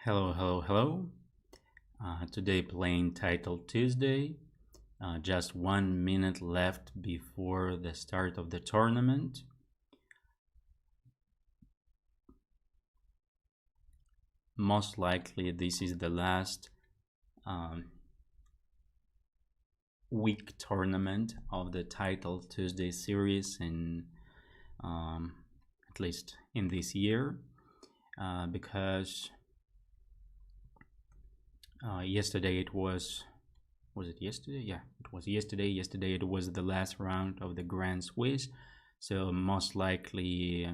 Hello, hello, hello. Today playing Title Tuesday. Just 1 minute left before the start of the tournament. Most likely this is the last week tournament of the Title Tuesday series at least in this year, because yesterday it was it yesterday? Yeah, it was yesterday. Yesterday it was the last round of the Grand Swiss, so most likely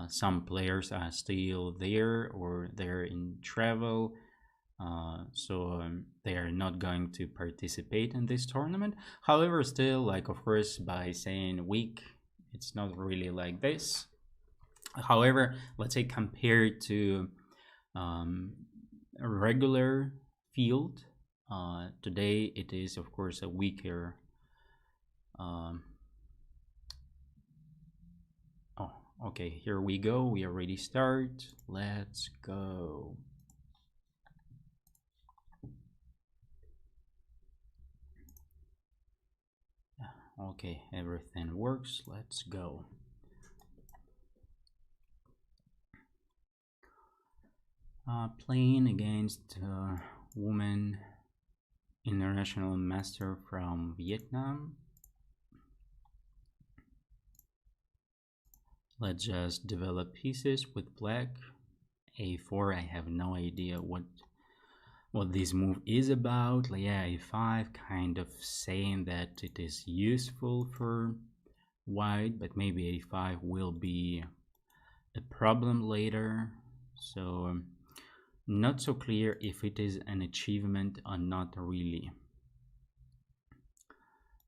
some players are still there or they're in travel, so they are not going to participate in this tournament. However, still, like, of course, by saying week, it's not really like this. However, let's say compared to a regular field, today it is of course a weaker. Oh, okay, here we go. We already start. Let's go. Okay, everything works. Let's go. Playing against a woman international master from Vietnam. Let's just develop pieces with black. A4, I have no idea what this move is about. Like, yeah, A5, kind of saying that it is useful for white, but maybe A5 will be a problem later. So not so clear if it is an achievement or not really.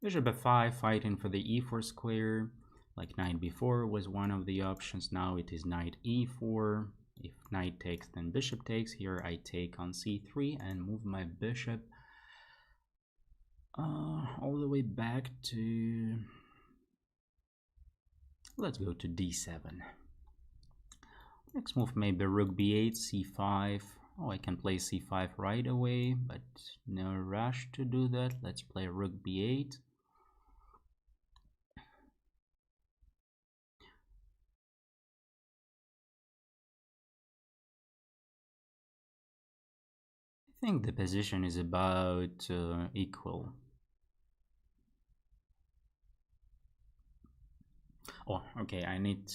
Bishop f5, fighting for the e4 square. Like knight b4 was one of the options. Now it is knight e4. If knight takes, then bishop takes. Here I take on c3 and move my bishop all the way back to, let's go to d7. Next move maybe rook b8, c5. Oh, I can play c5 right away, but no rush to do that. Let's play rook b8. I think the position is about equal. Oh, okay, I need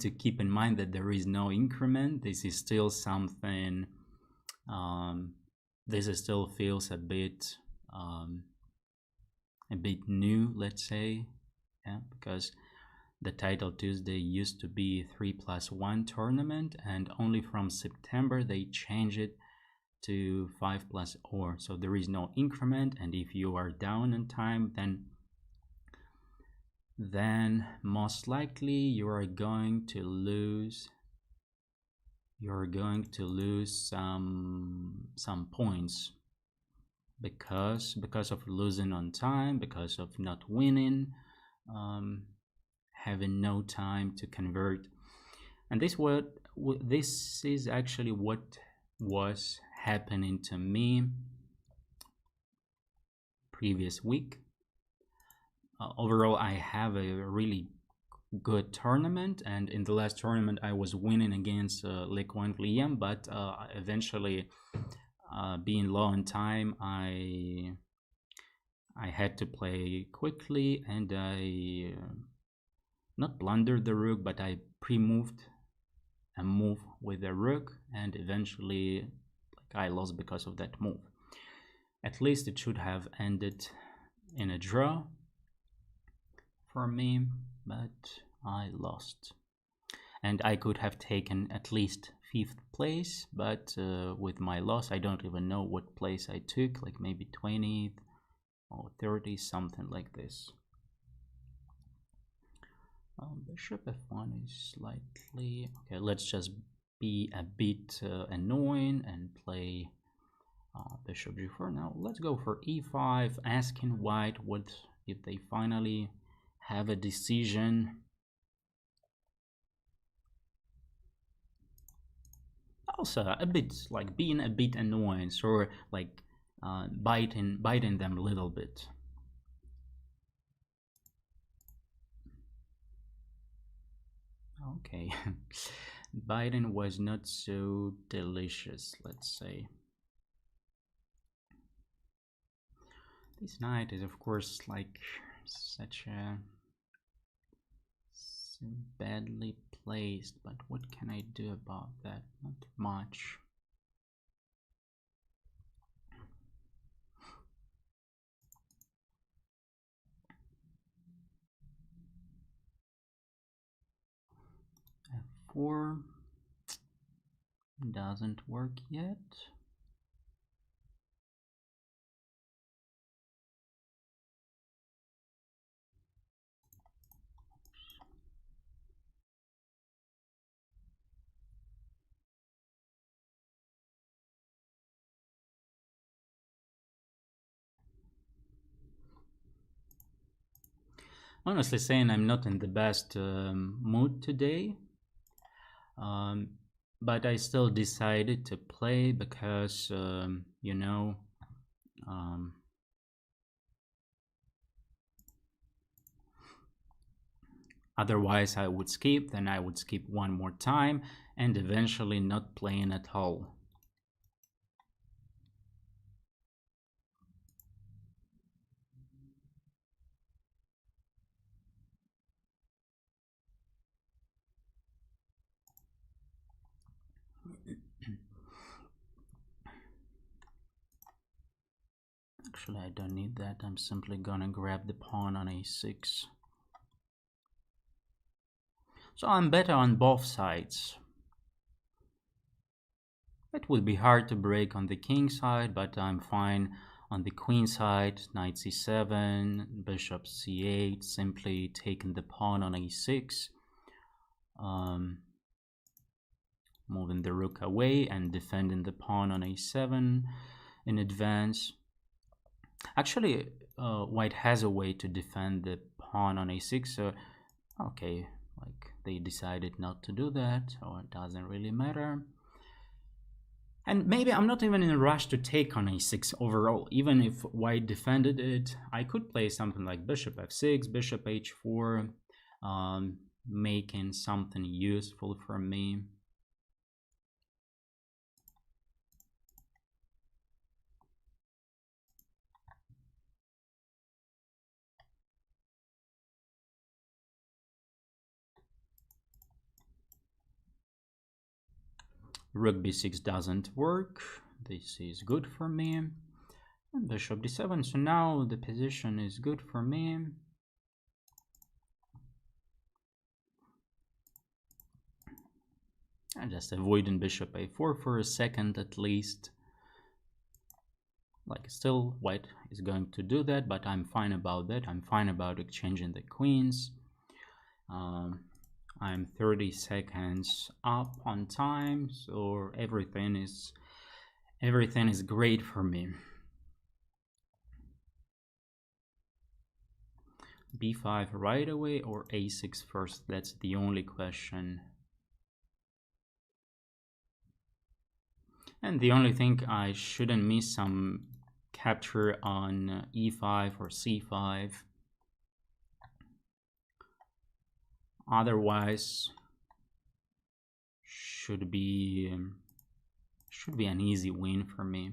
to keep in mind that there is no increment. This is still something, this is still feels a bit new, let's say, yeah, because the Title Tuesday used to be 3+1 tournament, and only from September they changed it to 5+0. So there is no increment, and if you are down in time, then most likely you are going to lose some points because of losing on time, because of not winning, having no time to convert. And this is actually what was happening to me previous week. Overall, I have a really good tournament, and in the last tournament I was winning against Lequan Liam, but eventually, being low on time, I had to play quickly, and I not blundered the rook, but I pre-moved a move with the rook, and eventually I lost because of that move. At least it should have ended in a draw for me, but I lost. And I could have taken at least 5th place, but with my loss I don't even know what place I took, like maybe 20th or 30th, something like this. Bishop f1 is slightly okay. Let's just be a bit annoying and play bishop g4. Now let's go for e5, asking white what if they finally have a decision. Also a bit like being a bit annoying, or like biting them a little bit. Okay. Biden was not so delicious, let's say. This knight is, of course, like such a so badly placed, but what can I do about that? Not much. F4 doesn't work yet. Honestly saying, I'm not in the best mood today, um, but I still decided to play because um, otherwise I would skip, then I would skip one more time and eventually not playing at all. Actually, I don't need that. I'm simply gonna grab the pawn on a6. So I'm better on both sides. It will be hard to break on the king side, but I'm fine on the queen side. Knight c7, bishop c8, simply taking the pawn on a6. Moving the rook away and defending the pawn on a7 in advance. Actually, white has a way to defend the pawn on a6, so okay, like they decided not to do that, so it doesn't really matter. And maybe I'm not even in a rush to take on a6 overall. Even if white defended it, I could play something like bishop f6, bishop h4, making something useful for me. Rook b6 doesn't work. This is good for me. And bishop d7, so now the position is good for me. I'm just avoiding bishop a4 for a second at least. Like still white is going to do that, but I'm fine about that. I'm fine about exchanging the queens. I'm 30 seconds up on time, so everything is great for me. b5 right away or a6 first? That's the only question. And the only thing, I shouldn't miss some capture on e5 or c5. Otherwise, should be an easy win for me.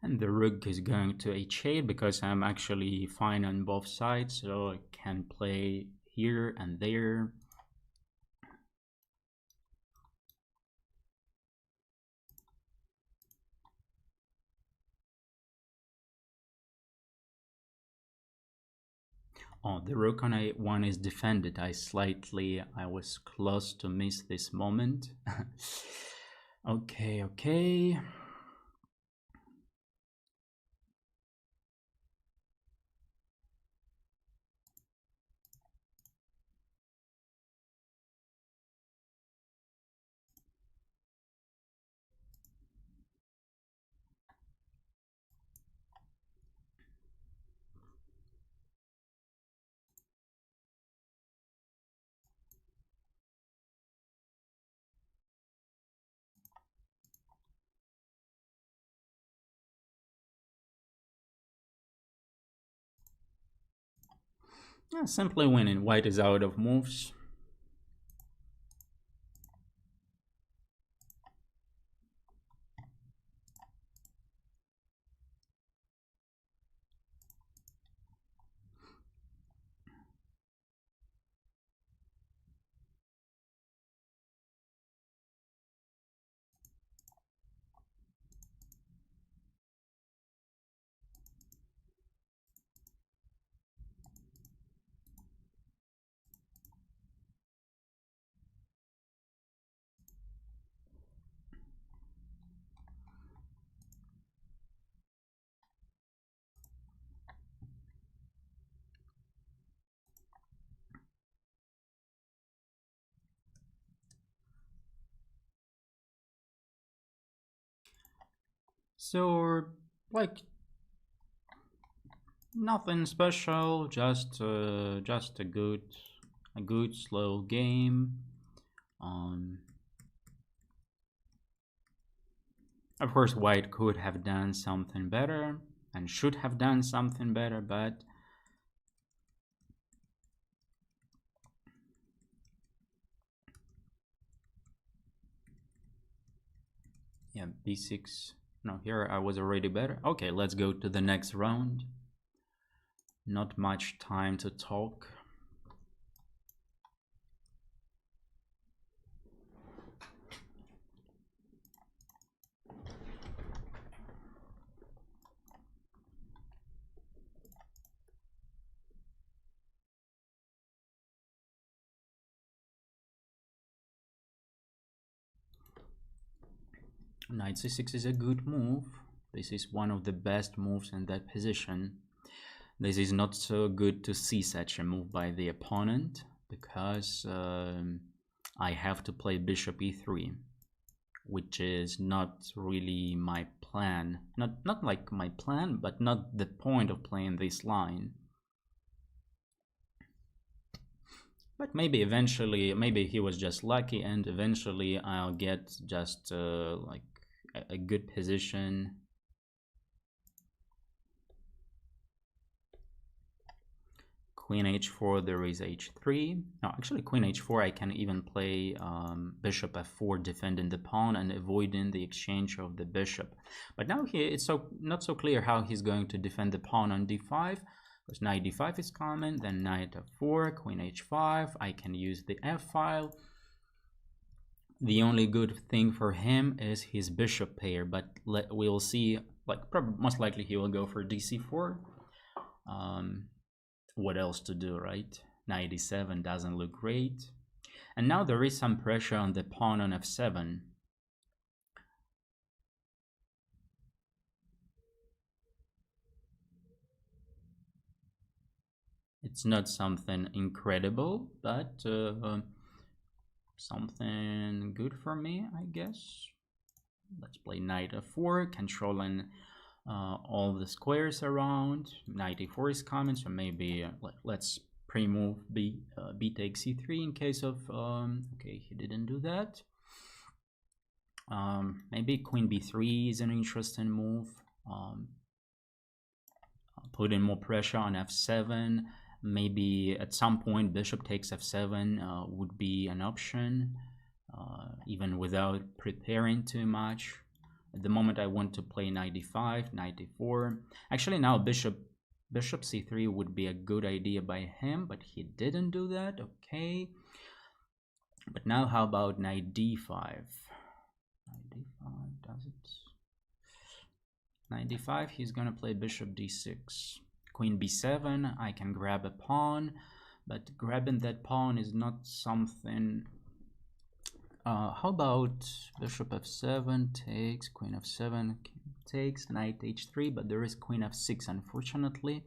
And the rook is going to h8 because I'm actually fine on both sides, so I can play here and there. Oh, the rook on a1 is defended. I was close to miss this moment. Okay. Yeah, simply winning. White is out of moves. So, like, nothing special, just a good slow game. Um, of course, White could have done something better and should have done something better, but yeah, b6. No, here I was already better. Okay, let's go to the next round. Not much time to talk. Knight c6 is a good move. This is one of the best moves in that position. This is not so good to see such a move by the opponent because I have to play bishop e3, which is not really my plan. Not like my plan, but not the point of playing this line. But maybe eventually, maybe he was just lucky, and eventually I'll get just like a good position. Queen h4, there is h3. No, actually queen h4, I can even play bishop f4, defending the pawn and avoiding the exchange of the bishop. But now here it's not so clear how he's going to defend the pawn on d5, because knight d5 is common, then knight f4, queen h5, I can use the f file. The only good thing for him is his bishop pair, but we'll see, like most likely he will go for dc4. What else to do, right? Knight e7 doesn't look great. And now there is some pressure on the pawn on f7. It's not something incredible, but something good for me, I guess. Let's play knight f4, controlling all the squares around. Knight e4 is coming, so maybe let's pre-move b takes e3 in case of okay, he didn't do that. Maybe queen b3 is an interesting move. Putting more pressure on f7. Maybe at some point bishop takes f7 would be an option, even without preparing too much. At the moment I want to play knight d5, knight d4. Actually now bishop c3 would be a good idea by him, but he didn't do that. Okay. But now how about knight d5? Knight d5, does it? Knight d5, he's gonna play bishop d6. Queen b7, I can grab a pawn, but grabbing that pawn is not something. How about bishop f7 takes, queen f7 takes, knight h3, but there is queen f6 unfortunately.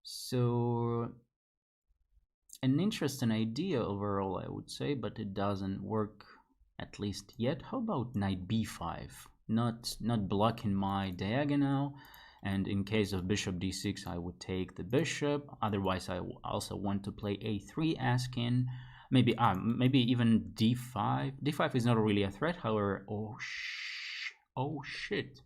So an interesting idea overall, I would say, but it doesn't work, at least yet. How about knight b5? Not blocking my diagonal, and in case of bishop d6 I would take the bishop. Otherwise I also want to play a3, asking maybe even d5. d5 is not really a threat, however. Oh shit,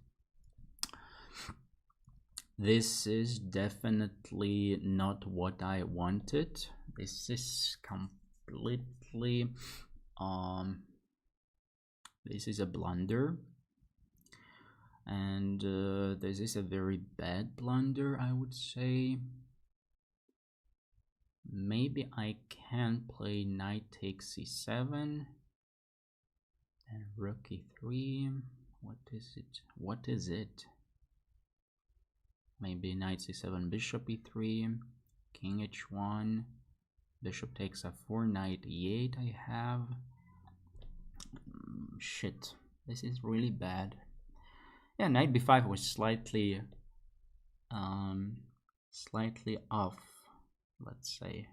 This is definitely not what I wanted. This is completely this is a blunder, and this is a very bad blunder, I would say. Maybe I can play knight takes c7 and rook e3. What is it? What is it? Maybe knight c7, bishop e3, king h1, bishop takes f4, knight e8 I have. Shit, this is really bad. Yeah, knight b5 was slightly off, let's say.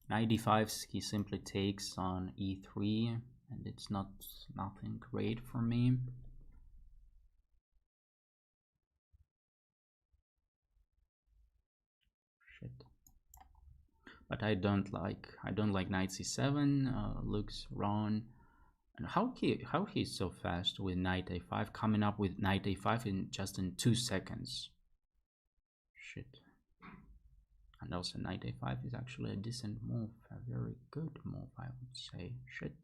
Knight d5, he simply takes on e3, and it's nothing great for me. Shit. But I don't like knight c7. Looks wrong. And how he's so fast with knight a5, coming up with knight a5 in 2 seconds. Shit. And also knight a5 is actually a decent move, a very good move, I would say. Shit.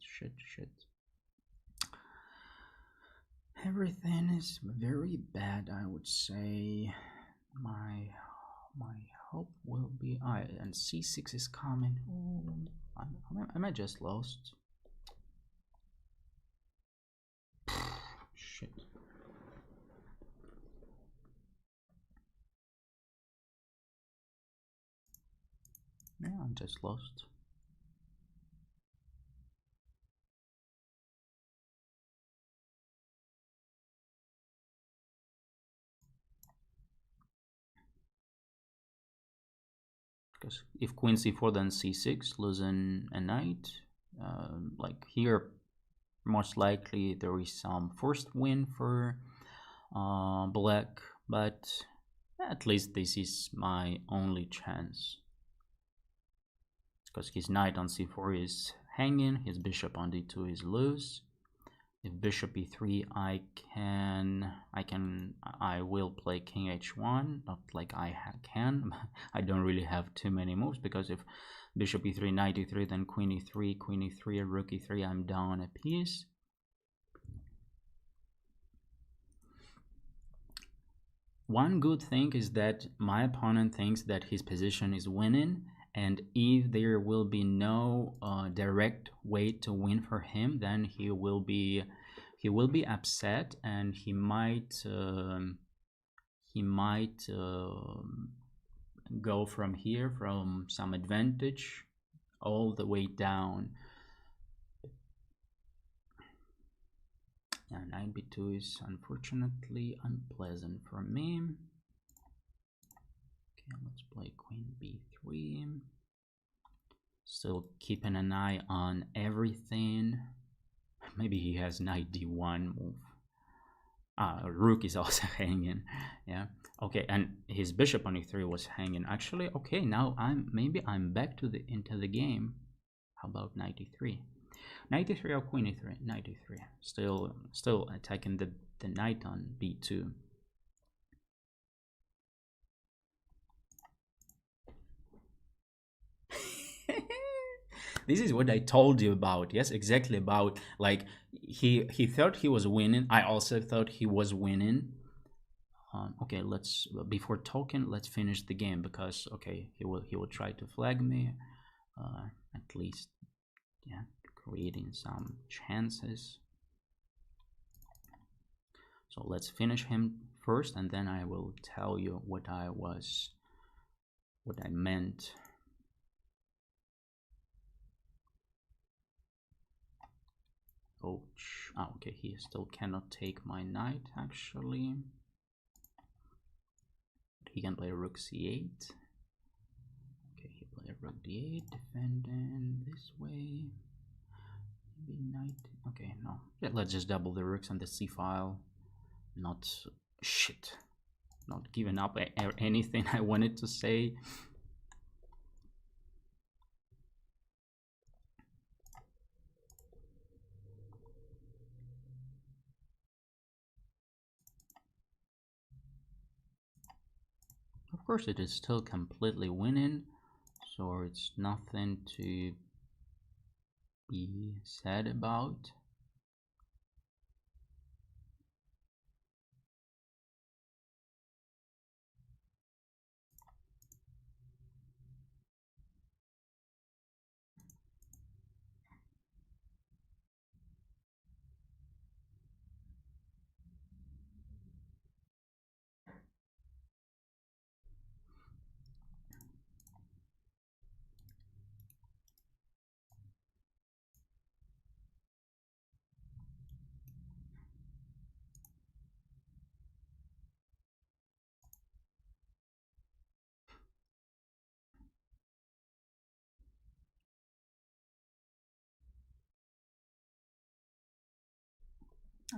Everything is very bad, I would say. My hope will be and c6 is coming. Oh, am I just lost? Shit. Yeah, I'm just lost. Because if queen c4 then c6, losing a knight. Like here, most likely there is some first win for black, but at least this is my only chance. Because his knight on c4 is hanging, his bishop on d2 is loose. If bishop e3, I will play king h1, not like I can. I don't really have too many moves, because if bishop e3, knight e3, then queen e3, rook e3, I'm down a piece. One good thing is that my opponent thinks that his position is winning, and if there will be no direct way to win for him, then he will be upset, and he might go from here, from some advantage, all the way down. And knight b2 is unfortunately unpleasant for me. Okay, let's play queen b3. Still keeping an eye on everything. Maybe he has knight d1 move. Rook is also hanging. Yeah. Okay, and his bishop on e3 was hanging. Actually, okay, now maybe I'm back into the game. How about knight e3? Knight e3 or queen e3? Knight e3. Still attacking the knight on b2. This is what I told you about. Yes, exactly, about like he thought he was winning. I also thought he was winning. Okay, before talking, let's finish the game, because okay, he will try to flag me, at least, yeah, creating some chances. So let's finish him first, and then I will tell you what I meant. Ouch. Oh, okay, he still cannot take my knight, actually. But he can play rook c8. Okay, he played rook d8, defending this way. Maybe knight. Okay, no. Yeah, let's just double the rooks on the c file. Not giving up anything I wanted to say. course, it is still completely winning, so it's nothing to be sad about.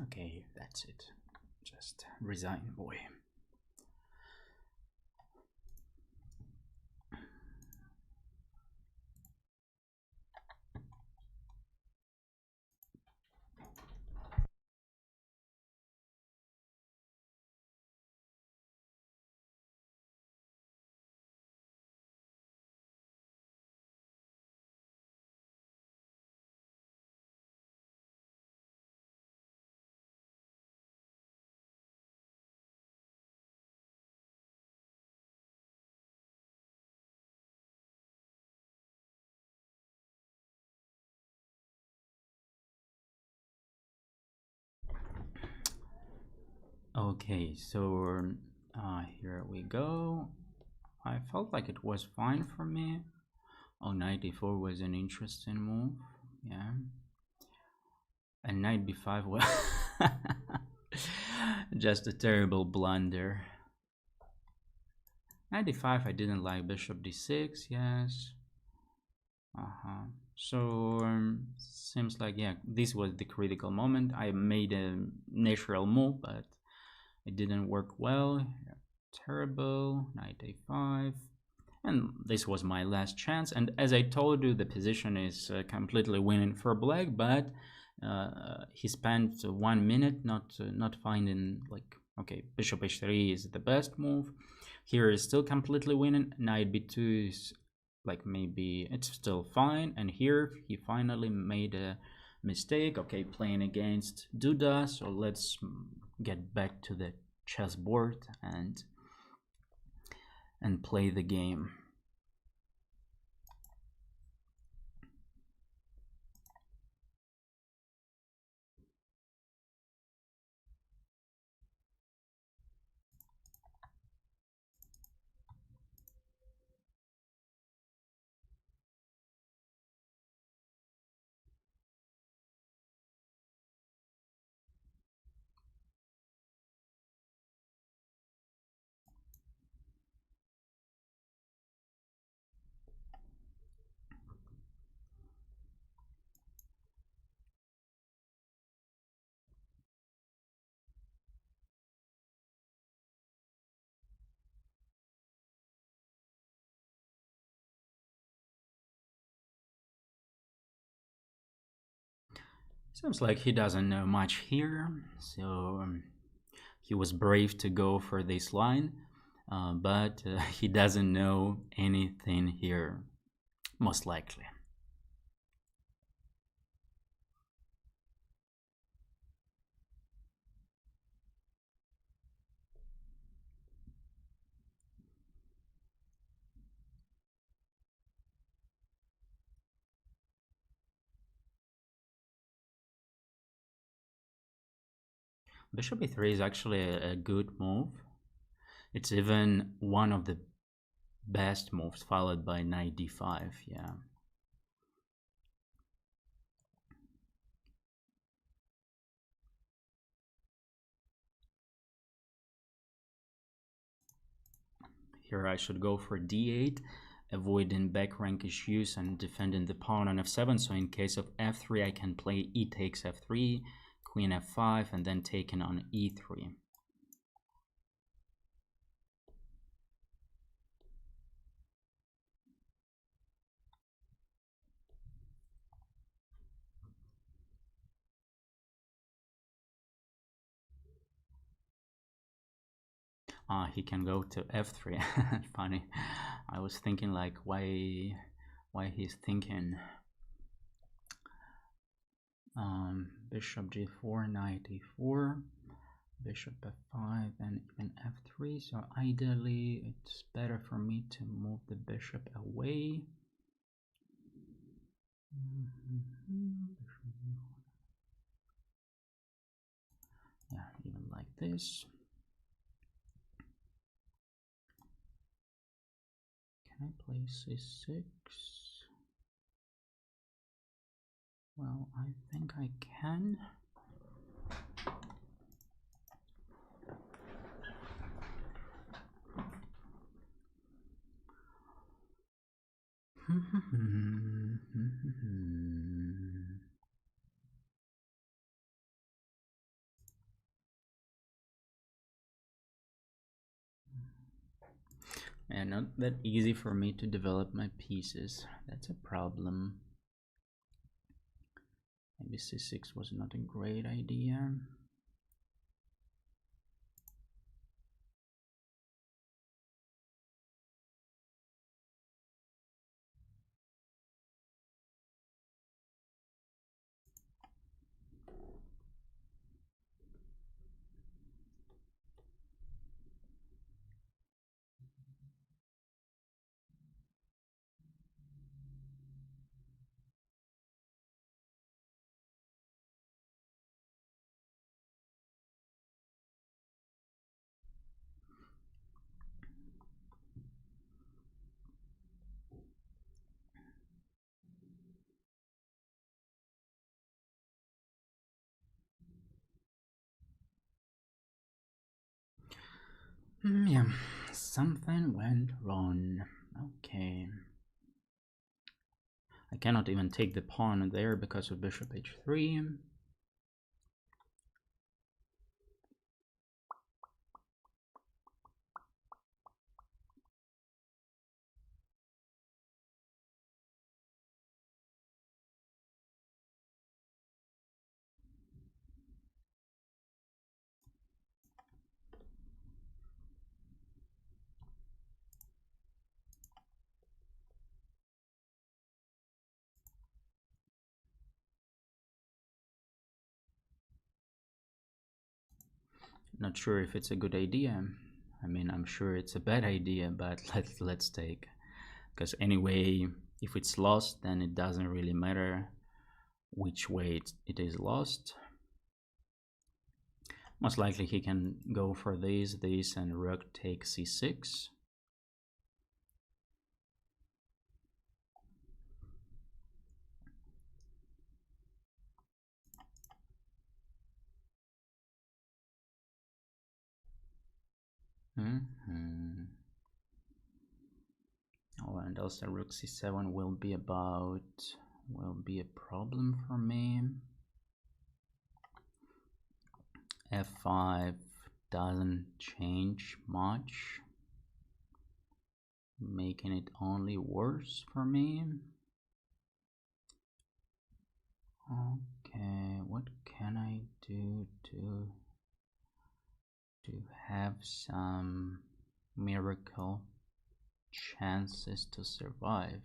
Okay, that's it. Just resign, boy. Okay, so here we go. I felt like it was fine for me. Oh, knight d4 was an interesting move. Yeah. And knight b5 was just a terrible blunder. Knight d5, I didn't like. Bishop d6, yes. So seems like, yeah, this was the critical moment. I made a natural move, but it didn't work well. Terrible. Knight a5. And this was my last chance. And as I told you, the position is completely winning for black, but he spent 1 minute not finding, like, okay, bishop h3 is the best move. Here is still completely winning. Knight b2 is like, maybe it's still fine. And here he finally made a mistake. Okay, playing against Duda, so let's get back to the chessboard and play the game. Seems like he doesn't know much here, so he was brave to go for this line, but he doesn't know anything here, most likely. Bishop e3 is actually a good move. It's even one of the best moves, followed by knight d5, yeah. Here I should go for d8, avoiding back rank issues and defending the pawn on f7, so in case of f3 I can play e takes f3, queen f5, and then taken on e3. he can go to f3. Funny. I was thinking like why he's thinking bishop g4, knight e4, bishop f5, and even f3. So ideally it's better for me to move the bishop away. Yeah, even like this. Can I play c6? Well, I think I can. And not that easy for me to develop my pieces. That's a problem. Maybe c6 was not a great idea. Yeah, something went wrong. Okay. I cannot even take the pawn there because of bishop h3. Not sure if it's a good idea. I mean, I'm sure it's a bad idea, but let's take. Because anyway, if it's lost, then it doesn't really matter which way it is lost. Most likely he can go for this, and rook takes c6. Oh, and also rook c7 will be a problem for me. f5 doesn't change much, making it only worse for me. Okay, what can I do to have some miracle chances to survive?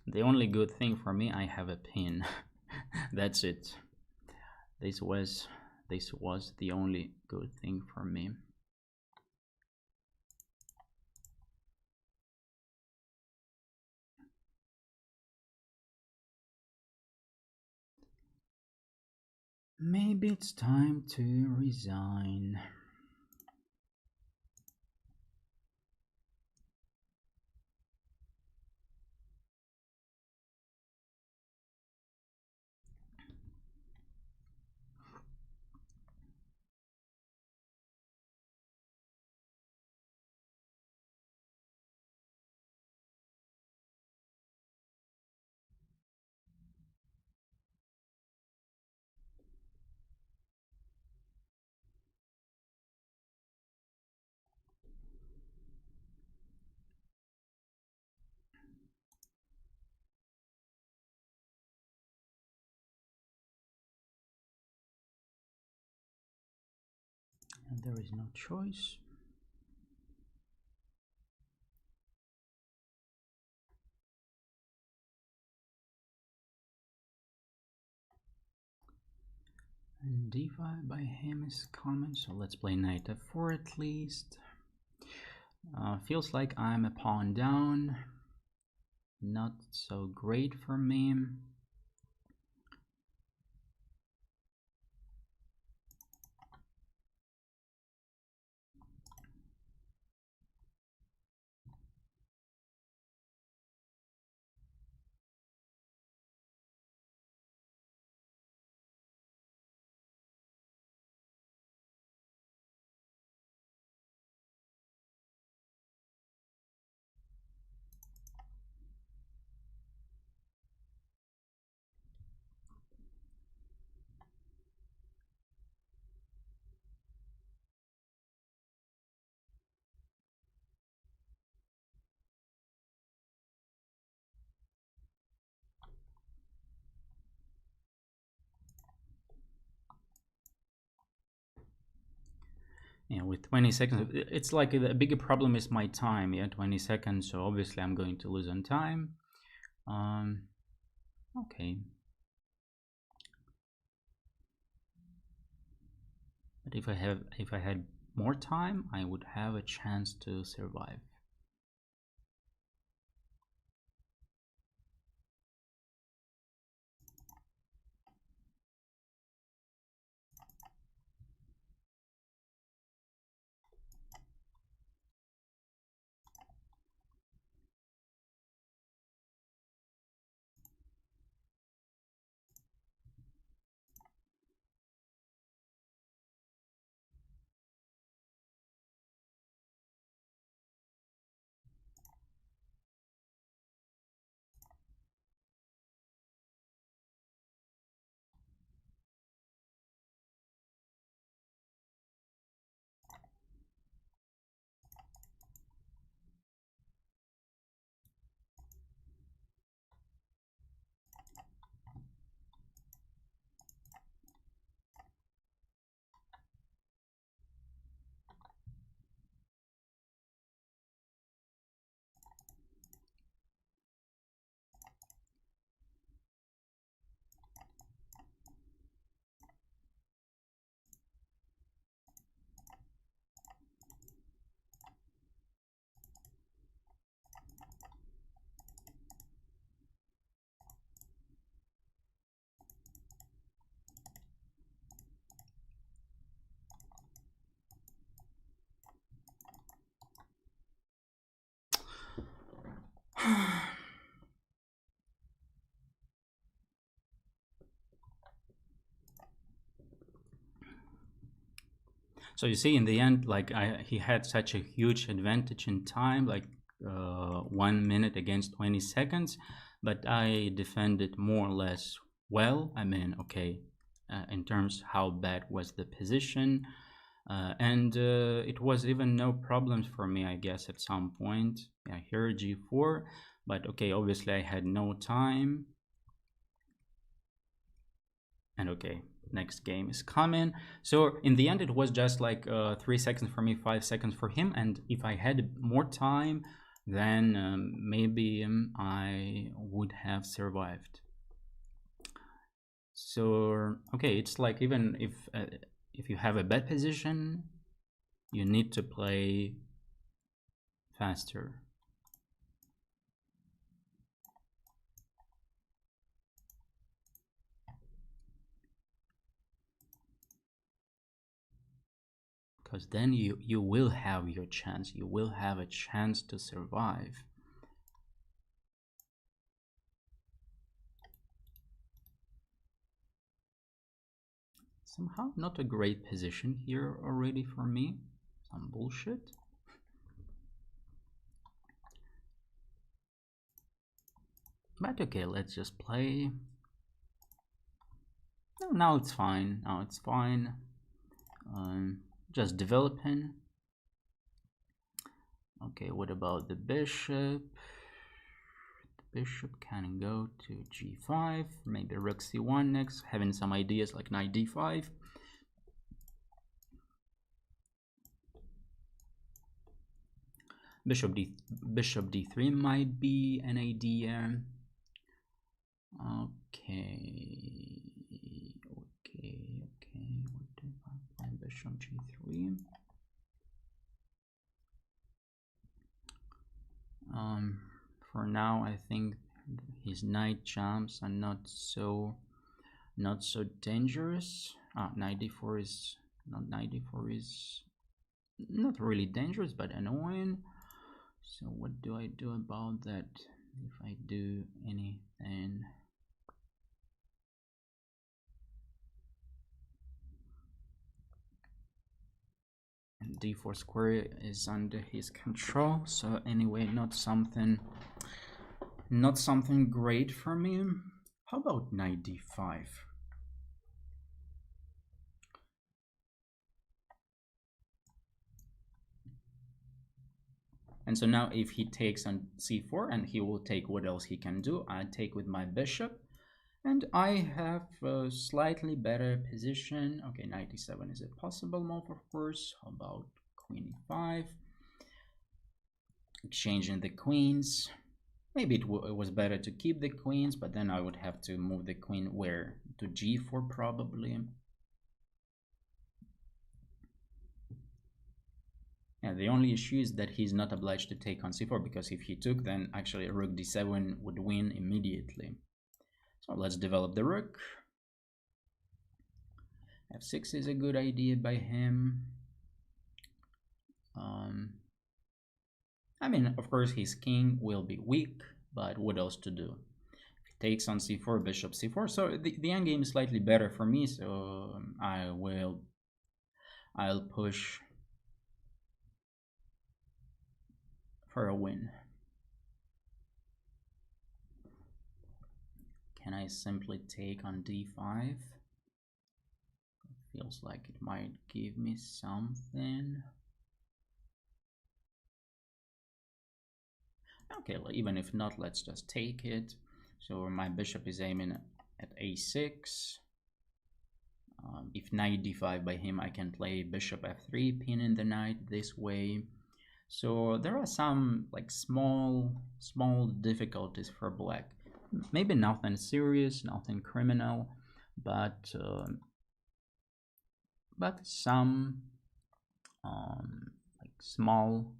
The only good thing for me, I have a pin. That's it. This was the only good thing for me. Maybe it's time to resign. And there is no choice. And d5 by him is common, so let's play knight f4 at least. Feels like I'm a pawn down. Not so great for me. Yeah, with 20 seconds, it's like the bigger problem is my time. Yeah, 20 seconds, so obviously I'm going to lose on time. Okay. But if I had more time, I would have a chance to survive. So you see, in the end, like he had such a huge advantage in time, like 1 minute against 20 seconds, but I defended more or less well. I mean, okay, in terms how bad was the position, and it was even no problems for me, I guess, at some point. Yeah, here g4, but okay, obviously I had no time. And okay, next game is coming. So in the end, it was just like 3 seconds for me, 5 seconds for him. And if I had more time, then maybe I would have survived. So okay, it's like even if you have a bad position, you need to play faster. Because then you will have your chance. You will have a chance to survive. Somehow not a great position here already for me. Some bullshit. But okay, let's just play. No, now it's fine. Now it's fine. Just developing. Okay, what about the bishop? The bishop can go to g5. Maybe rook c1 next. Having some ideas like knight d5. Bishop d3 might be an idea. Okay. What if I play bishop g3? For now, I think his knight jumps are not so dangerous. Knight d4 is not really dangerous, but annoying. So what do I do about that? If I do anything, and d4 square is under his control. So anyway, not something great for me. How about knight d5? And so now if he takes on c4, and he will take, what else he can do? I take with my bishop, and I have a slightly better position. Okay, knight d7 is a possible move, of course. How about queen e5? Exchanging the queens. Maybe it was better to keep the queens, but then I would have to move the queen where? To g4 probably. Yeah, the only issue is that he's not obliged to take on c4, because if he took, then actually rook d7 would win immediately. So let's develop the rook. f6 is a good idea by him. I mean, of course, his king will be weak, but what else to do? If he takes on c4, bishop c4. So the endgame is slightly better for me, so I'll push for a win. Can I simply take on d5? Feels like it might give me something. Okay, well, even if not, let's just take it. So my bishop is aiming at a6. If knight d5 by him, I can play bishop f3, pinning the knight this way. So there are some like small difficulties for black. Maybe nothing serious, nothing criminal, but some like small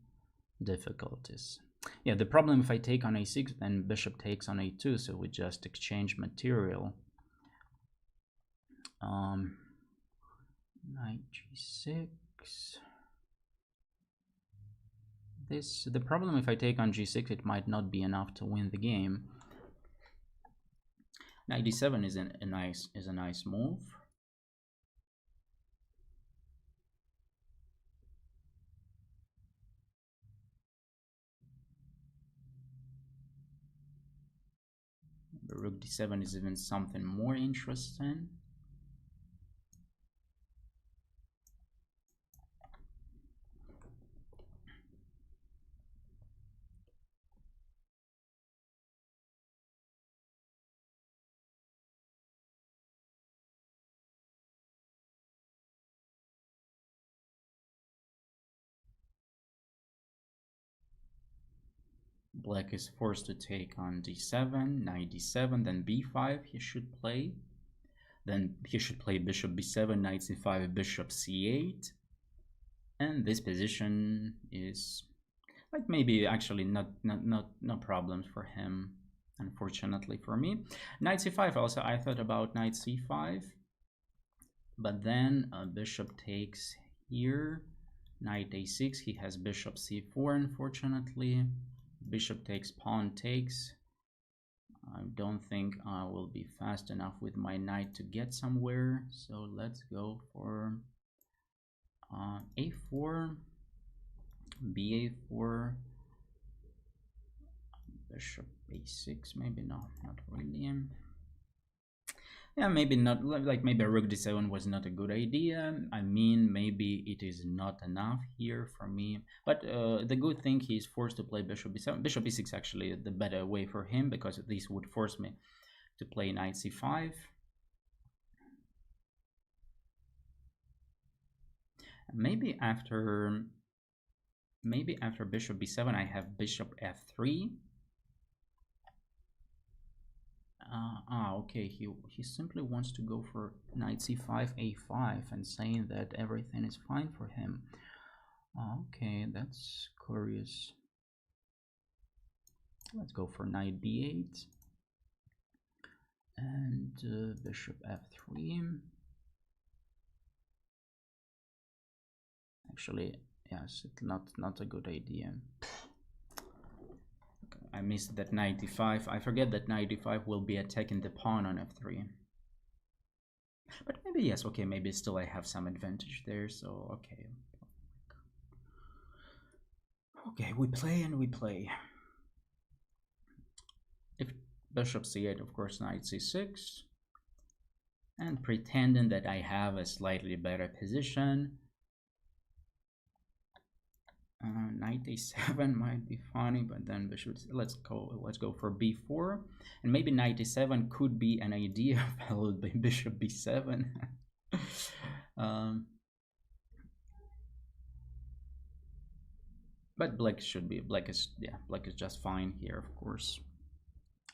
difficulties. Yeah, the problem, if I take on a6, then bishop takes on a2, so we just exchange material. Knight g6. The problem, if I take on g6, it might not be enough to win the game. Knight d7 is a nice move. The rook d7 is even something more interesting. Black is forced to take on d7, knight d7, then b5 he should play. Then he should play bishop b7, knight c5, bishop c8. And this position is like maybe actually no problems for him, unfortunately for me. Knight c5 also, I thought about knight c5, but then bishop takes here, knight a6, he has bishop c4, unfortunately. Bishop takes, pawn takes. I don't think I will be fast enough with my knight to get somewhere, so let's go for a4, ba4, bishop a6, maybe not really. Yeah, maybe not, like maybe rook d7 was not a good idea. I mean, maybe it is not enough here for me. But the good thing, he's forced to play bishop b7. Bishop e6 actually the better way for him, because this would force me to play knight c5. Maybe after maybe after bishop b7 I have bishop f3. Okay, he simply wants to go for knight c5 a5 and saying that everything is fine for him. Okay, that's curious. Let's go for knight b8 and bishop f3. Actually, yes, it's not a good idea. I missed that knight d5. I forget that knight d5 will be attacking the pawn on f3. But maybe yes, okay, maybe still I have some advantage there, so okay. Okay, we play and we play. If bishop c8, of course, knight c6. And pretending that I have a slightly better position. Knight a7 might be funny, but then bishop. Let's go for b4, and maybe knight a7 could be an idea followed by bishop b7. But black is just fine here, of course.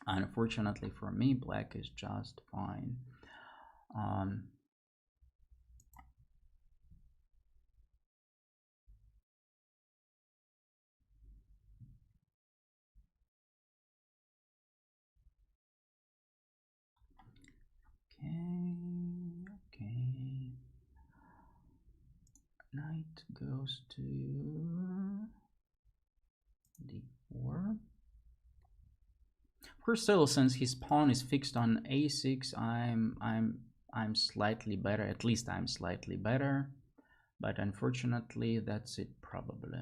Unfortunately for me, black is just fine. Okay. Knight goes to d4. Of course, still, since his pawn is fixed on a6, I'm slightly better. At least I'm slightly better. But unfortunately, that's it probably.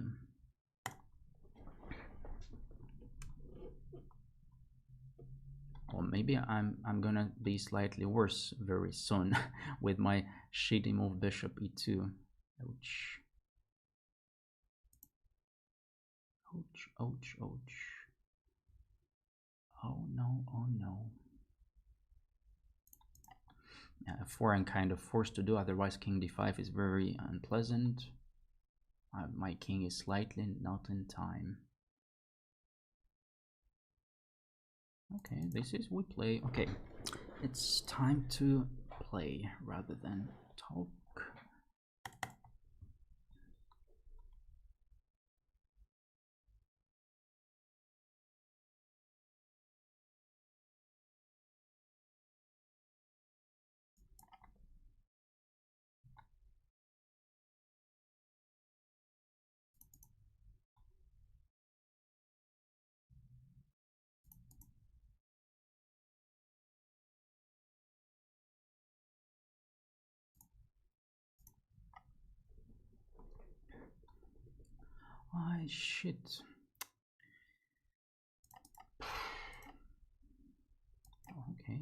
Or maybe I'm gonna be slightly worse very soon with my shitty move bishop e2. Ouch. Ouch, ouch, ouch. Oh no, oh no. Yeah, f4 I'm kind of forced to do, otherwise king d5 is very unpleasant. My king is slightly not in time. Okay, this is we play. Okay, it's time to play rather than talk. Ah, shit. Okay.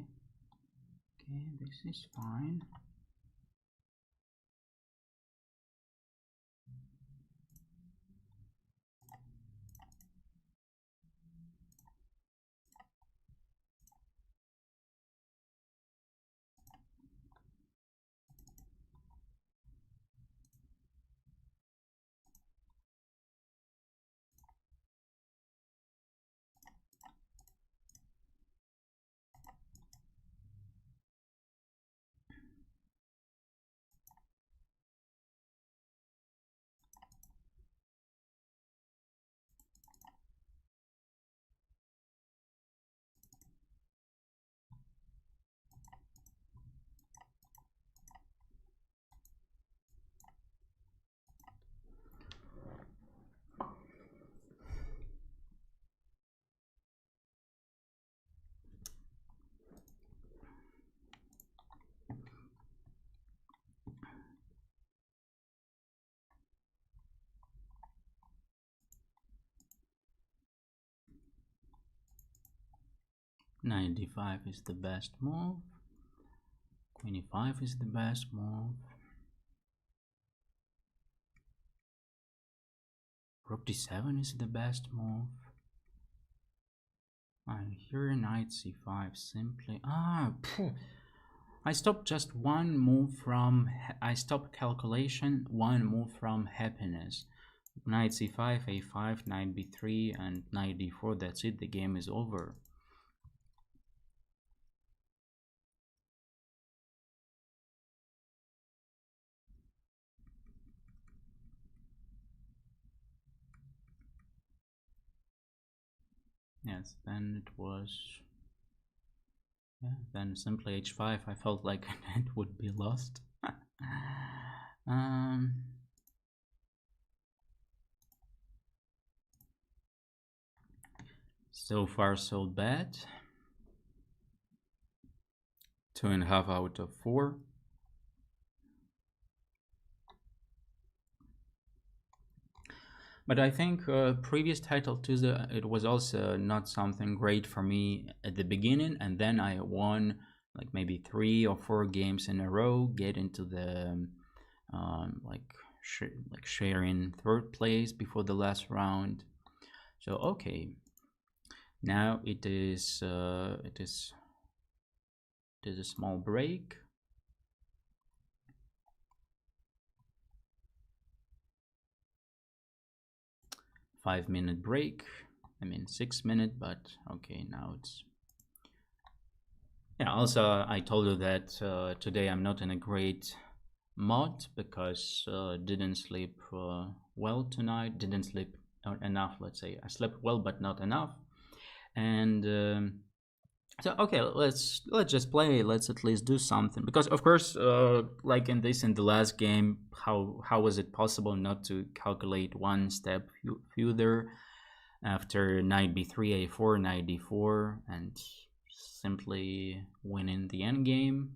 Okay, this is fine. Knight d5 is the best move. Queen e5 is the best move. Rook d7 is the best move. And here knight c5 simply. I stopped just one move from. I stopped calculation, one move from happiness. knight c5, a5, knight b3, and knight d4. That's it. The game is over. Yes, then it was, yeah, then simply h5. I felt like it would be lost. um, so far so bad. 2.5 out of 4. But I think previous title Tuesday, it was also not something great for me at the beginning, and then I won like maybe 3 or 4 games in a row, get into the like sharing third place before the last round. So okay, now it is a small break. Five-minute break. I mean 6 minute, but okay, now it's, yeah. Also, I told you that today I'm not in a great mood because didn't sleep well tonight. Didn't sleep enough. Let's say I slept well, but not enough. And so okay, let's just play. Let's at least do something, because of course, like in the last game, how was it possible not to calculate one step further after knight b3, a4, knight d4, and simply winning the endgame?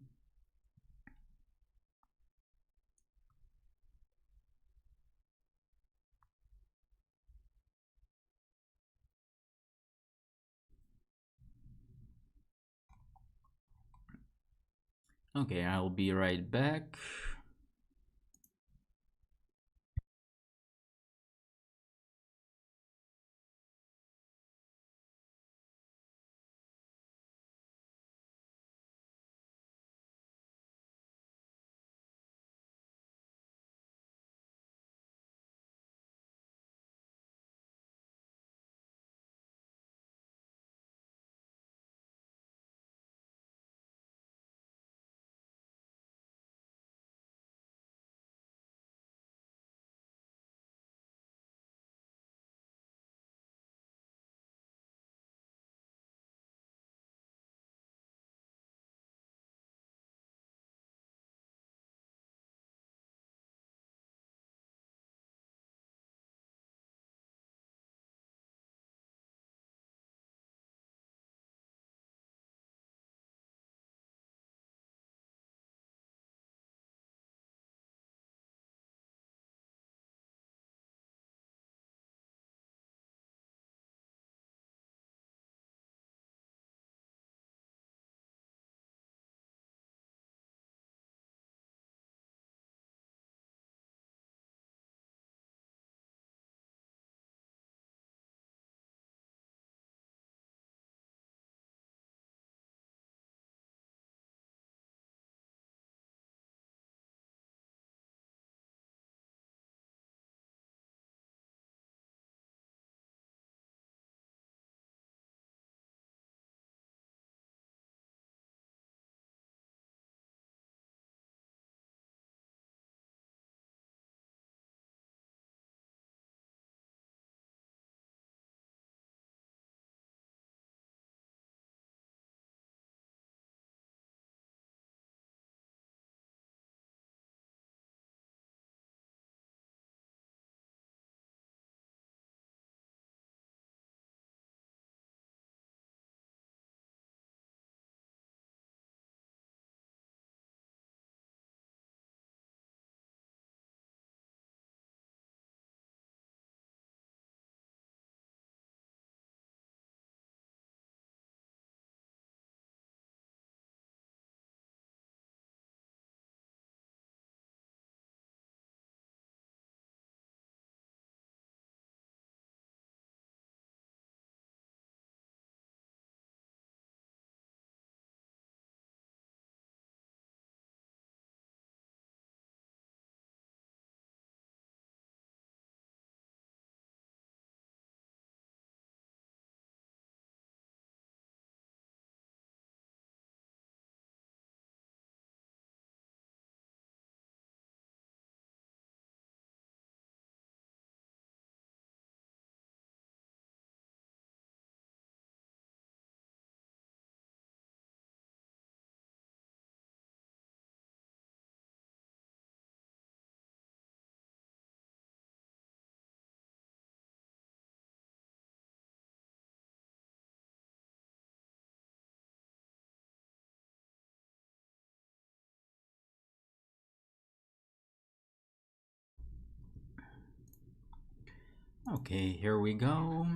Okay, I'll be right back. Okay, here we go.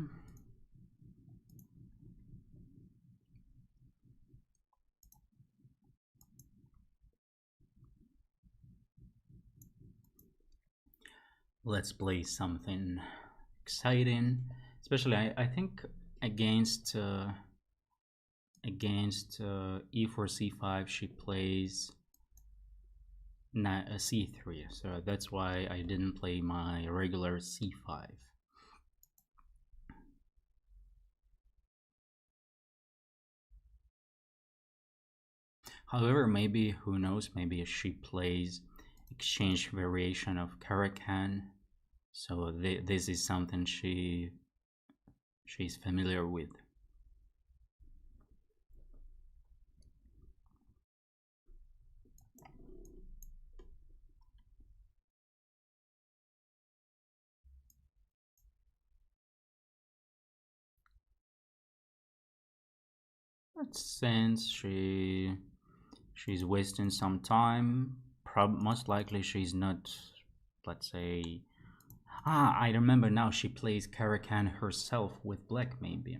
Let's play something exciting, especially I think against e4 c5 she plays c3, so that's why I didn't play my regular c5. However, maybe, who knows, maybe she plays exchange variation of Caracan, so this is something she's familiar with. But since she's wasting some time, most likely she's not, let's say, I remember now, she plays Caracan herself with black, maybe.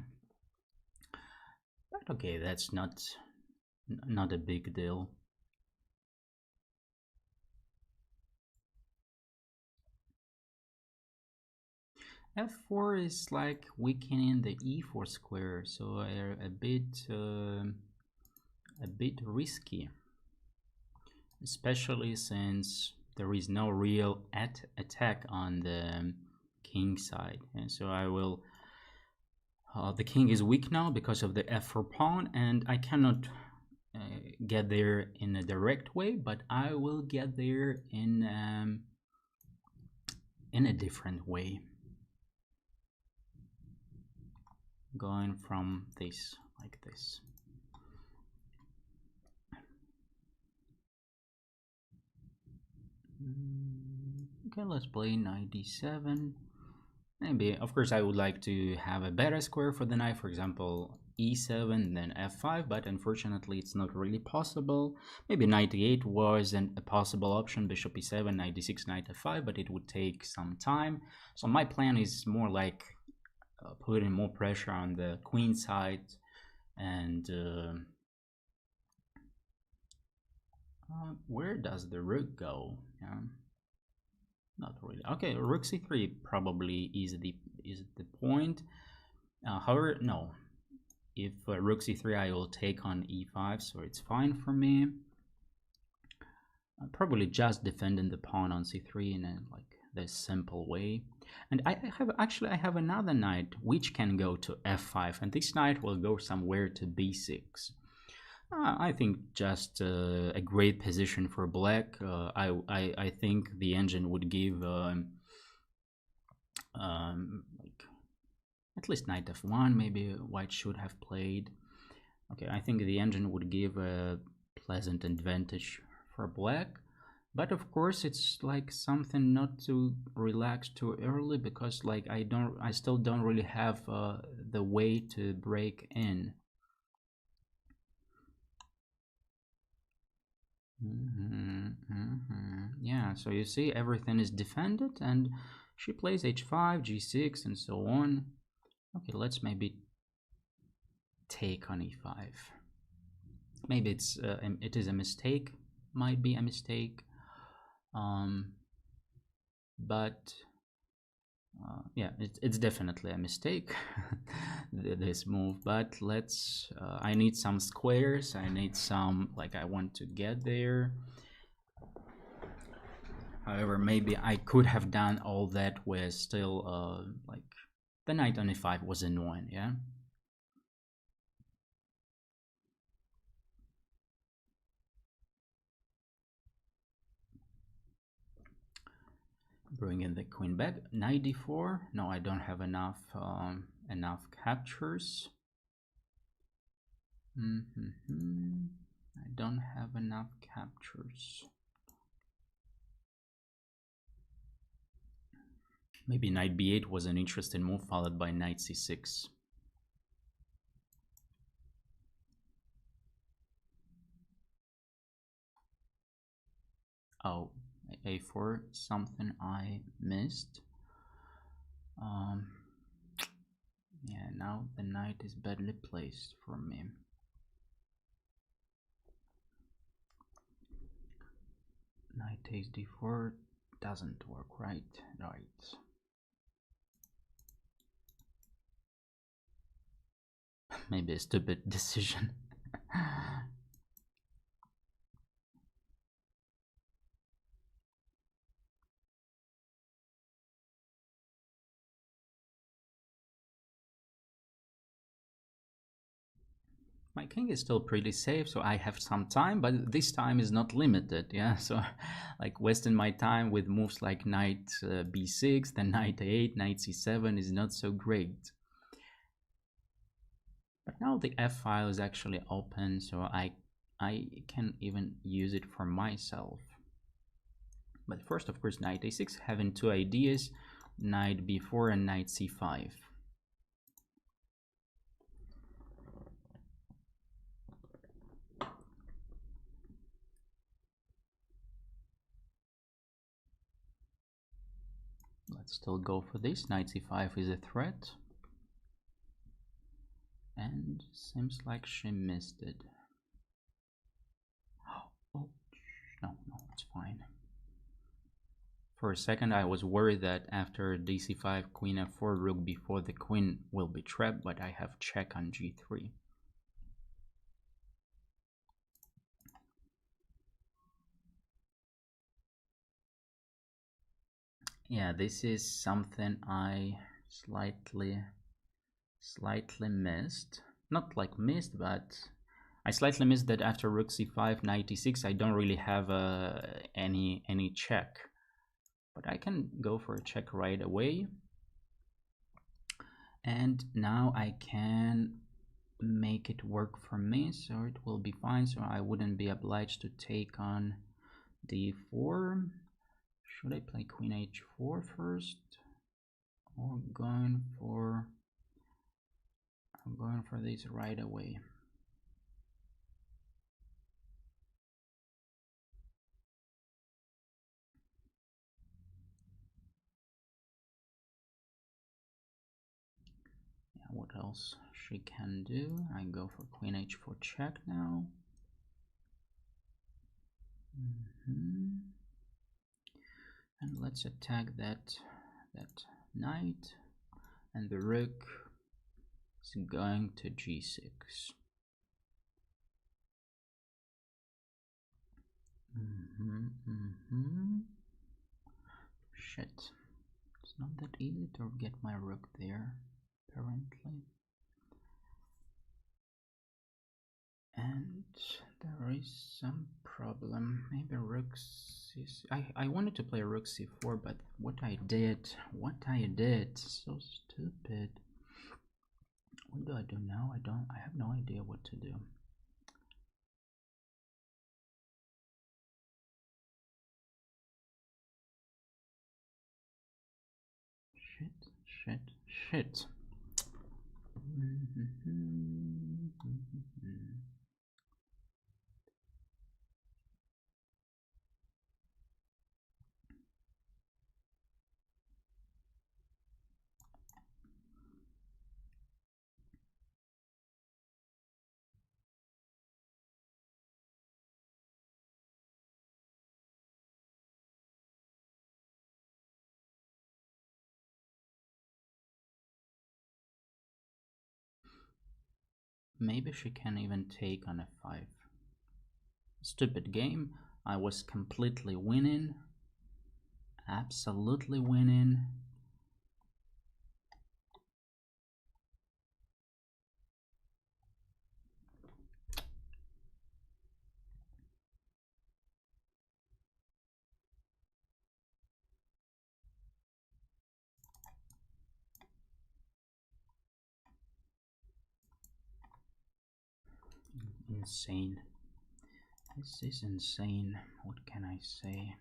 But okay, that's not a big deal. F4 is like weakening the e4 square, so a bit risky, especially since there is no real attack on the king side. And so I will. The king is weak now because of the f4 pawn, and I cannot get there in a direct way, but I will get there in a different way. Going from this, like this. Okay, let's play knight d7. Maybe, of course, I would like to have a better square for the knight, for example, e7, then f5, but unfortunately it's not really possible. Maybe knight e8 was a possible option, bishop e7, knight d6, knight f5, but it would take some time. So my plan is more like putting more pressure on the queen side, and where does the rook go? Yeah. Not really. Okay, rook c3 probably is the point. However, no. If rook c3, I will take on e5, so it's fine for me. Probably just defending the pawn on c3 in like this simple way. And I have another knight which can go to f5, and this knight will go somewhere to b6. I think just a great position for black. I think the engine would give like at least knight f1. Maybe white should have played. Okay, I think the engine would give a pleasant advantage for black. But of course, it's like something not to relax too early, because like I still don't really have the way to break in. Yeah, so you see everything is defended, and she plays h5, g6, and so on. Okay, let's maybe take on e5. Maybe it is a mistake, might be a mistake, but yeah, it's definitely a mistake, this move. But let's I need some squares, I need some, like, I want to get there. However, maybe I could have done all that with still like the knight on e5 was annoying. Yeah, bring in the queen back. Knight d4. No, I don't have enough captures. I don't have enough captures. Maybe knight b8 was an interesting move, followed by knight c6. Oh, a4, something I missed. Um, yeah, now the knight is badly placed for me. Knight takes d4 doesn't work, right? Right. Maybe a stupid decision. My king is still pretty safe, so I have some time, but this time is not limited, yeah? So, like, wasting my time with moves like knight b6, then knight a8, knight c7 is not so great. But now the f file is actually open, so I can even use it for myself. But first, of course, knight a6, having two ideas, knight b4 and knight c5. Let's still go for this. Knight c5 is a threat. And seems like she missed it. Oh, no, it's fine. For a second I was worried that after dc5, queen f4, rook b4, the queen will be trapped, but I have check on g3. Yeah, this is something I slightly missed. Not like missed, but I slightly missed that after rook c5, knight e6, I don't really have any check. But I can go for a check right away. And now I can make it work for me, so it will be fine. So I wouldn't be obliged to take on d4. Should I play queen h4 first? Or I'm going for this right away. Yeah, what else she can do? I go for queen h4 check now. And let's attack that knight, and the rook is going to g6. Shit. It's not that easy to get my rook there, apparently. And there is some problem. Maybe rook c. I wanted to play rook c4, but what I did, so stupid. What do I do now? I have no idea what to do. Shit. Maybe she can even take on f5. Stupid game. I was completely winning. Absolutely winning. Insane. This is insane. What can I say?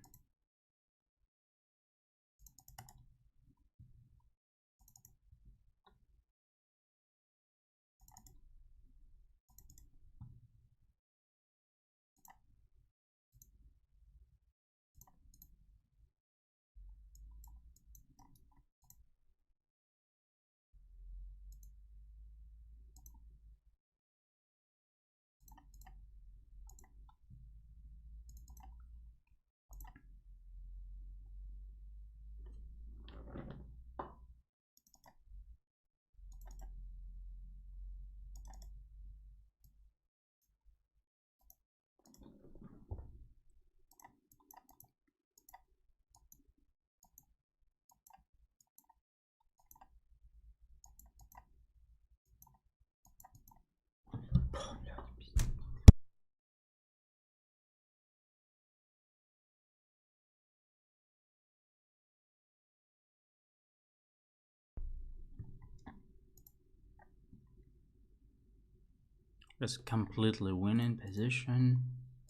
Just completely winning position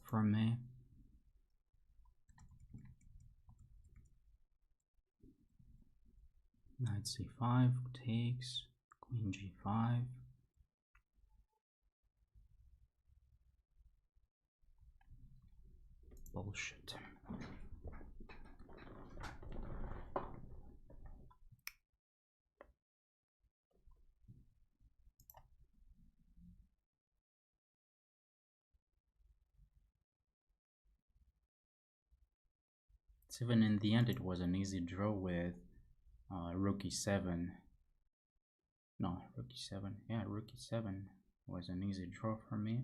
for me. Knight c5 takes, queen g5. Bullshit. Even in the end, it was an easy draw with rook e7. No, rook e7. Yeah, rook e7 was an easy draw for me.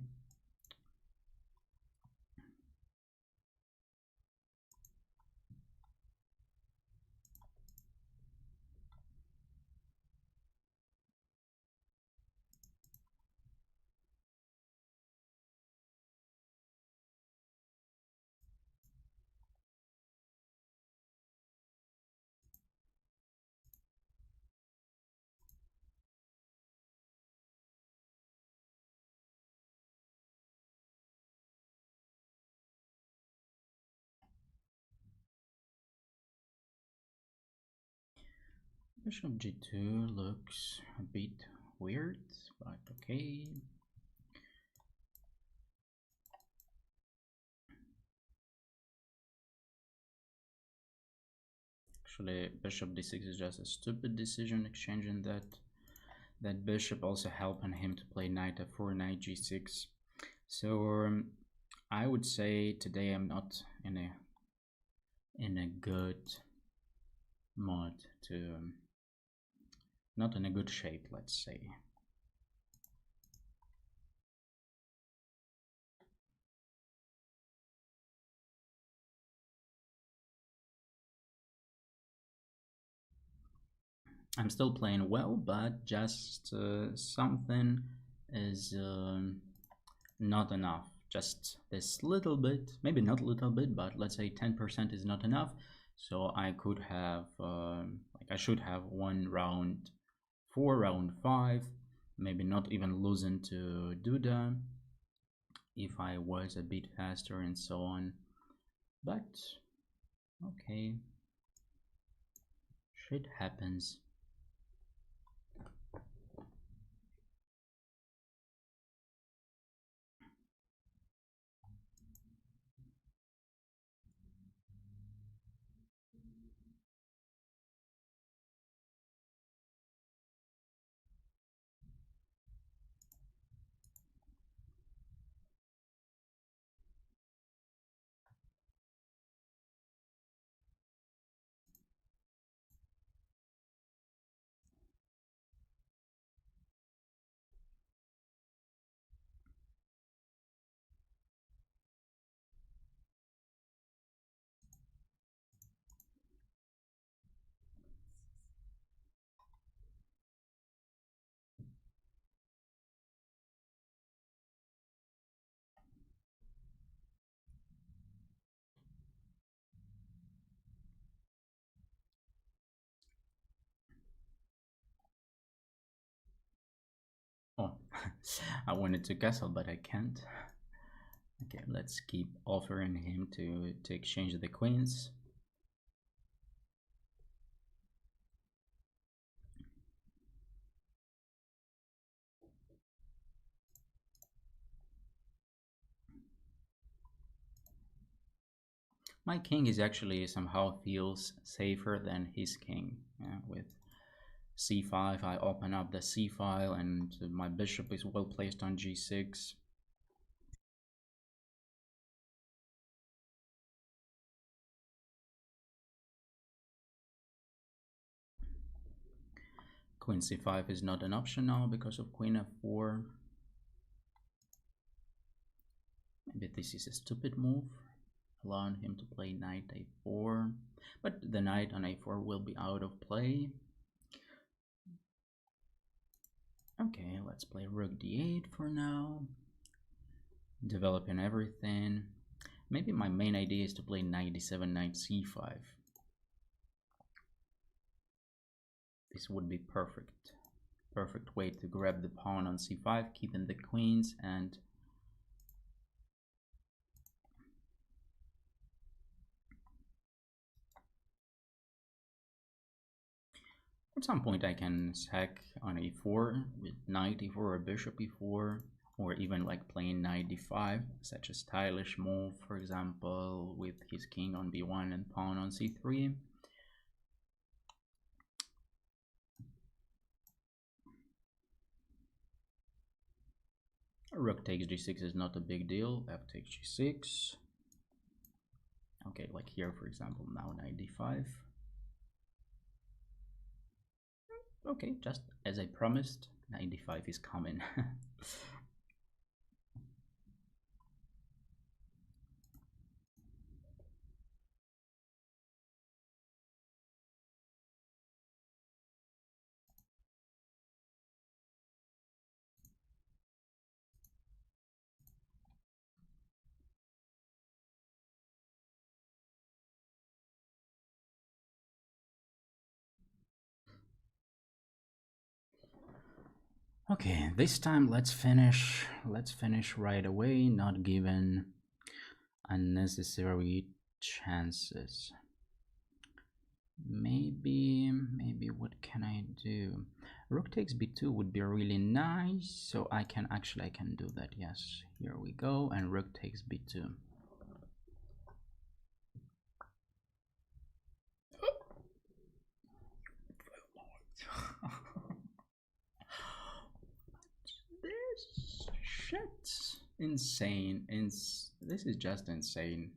Bishop g2 looks a bit weird, but okay. Actually, bishop d6 is just a stupid decision, exchanging that bishop, also helping him to play knight f4, knight g6. So I would say today I'm not in a good mood to not in a good shape, let's say. I'm still playing well, but just something is not enough. Just this little bit, maybe not a little bit, but let's say 10% is not enough. So I could have, like I should have won round 4, round 5, maybe not even losing to Duda if I was a bit faster and so on. But okay, shit happens. Oh, I wanted to castle, but I can't. Okay, let's keep offering him to exchange the queens. My king is actually somehow feels safer than his king. With c5, I open up the c file, and my bishop is well placed on g6. Queen c5 is not an option now because of queen f4. Maybe this is a stupid move, allowing him to play knight a4, but the knight on a4 will be out of play. Okay, let's play rook d8 for now, developing everything. Maybe my main idea is to play knight d7, knight c5. This would be perfect. perfect way to grab the pawn on c5, keeping the queens, and at some point I can sack on a4 with knight e4 or bishop e4, or even like playing knight d5, such a stylish move, for example, with his king on b1 and pawn on c3. Rook takes g6 is not a big deal. F takes g6. Okay, like here, for example, now knight d5. Okay, just as I promised, knight d5 is coming. Okay, this time let's finish right away, not given unnecessary chances. Maybe what can I do? Rook takes b2 would be really nice, so I can do that. Yes, here we go, and rook takes b2. This shit, insane. This is just insane.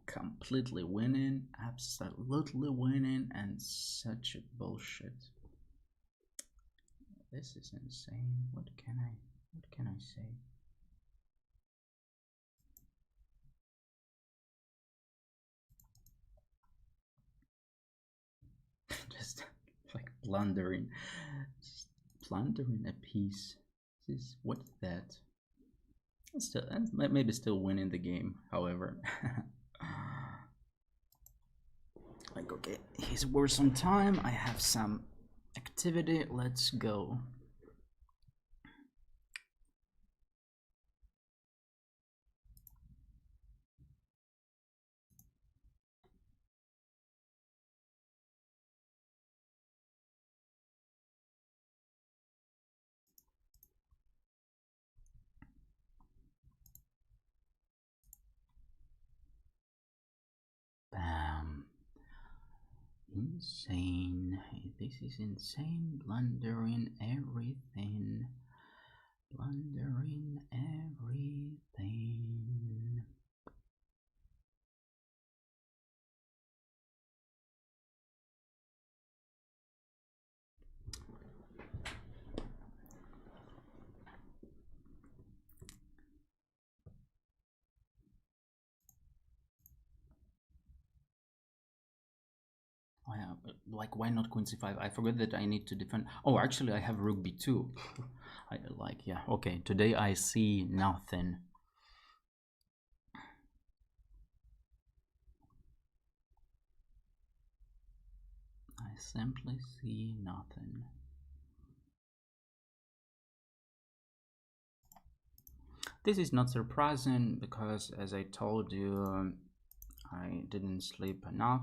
Completely winning, absolutely winning, and such a bullshit. This is insane. What can I say? Just like blundering a piece. What's that? Still, maybe still winning the game, however. Like, okay, he's worse on time, I have some activity, let's go. Bam. Insane. This is insane. Blundering everything. Blundering everything. Oh yeah, but like, why not queen c5? I forgot that I need to defend. Oh, actually, I have rook b2. I like, yeah, okay. Today I see nothing. I simply see nothing. This is not surprising because, as I told you, I didn't sleep enough.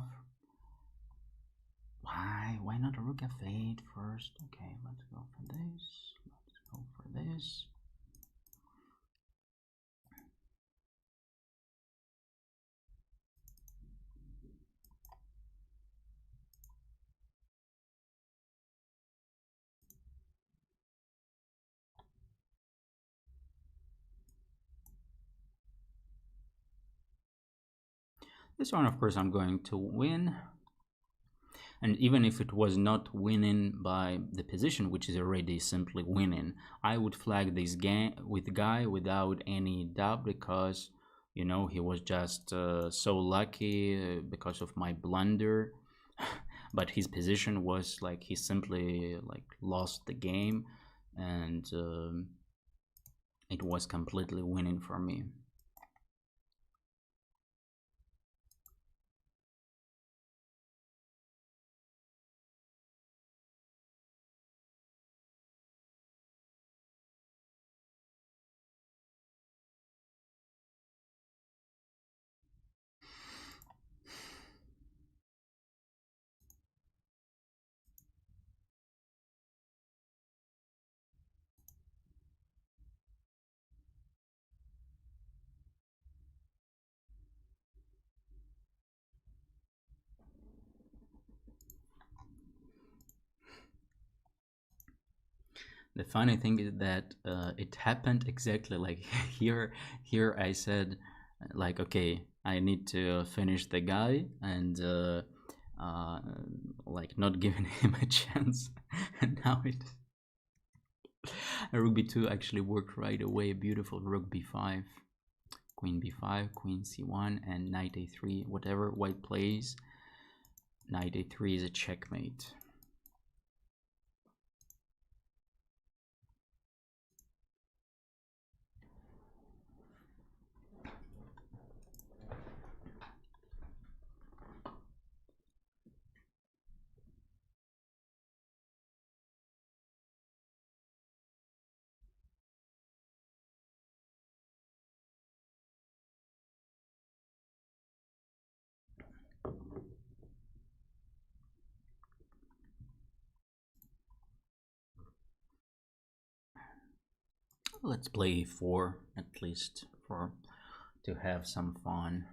Why not rook f8 first? Okay, let's go for this. Let's go for this. This one, of course, I'm going to win. And even if it was not winning by the position, which is already simply winning, I would flag this game with guy without any doubt, because, you know, he was just so lucky because of my blunder. But his position was like, he simply like lost the game, and it was completely winning for me. The funny thing is that it happened exactly like here. Here I said, like, okay, I need to finish the guy and uh, like not giving him a chance. And now it rook b2 actually worked right away. Beautiful. Rook b5, queen b5, queen c1, and knight a3. Whatever white plays, knight a3 is a checkmate. Let's play e4 at least to have some fun.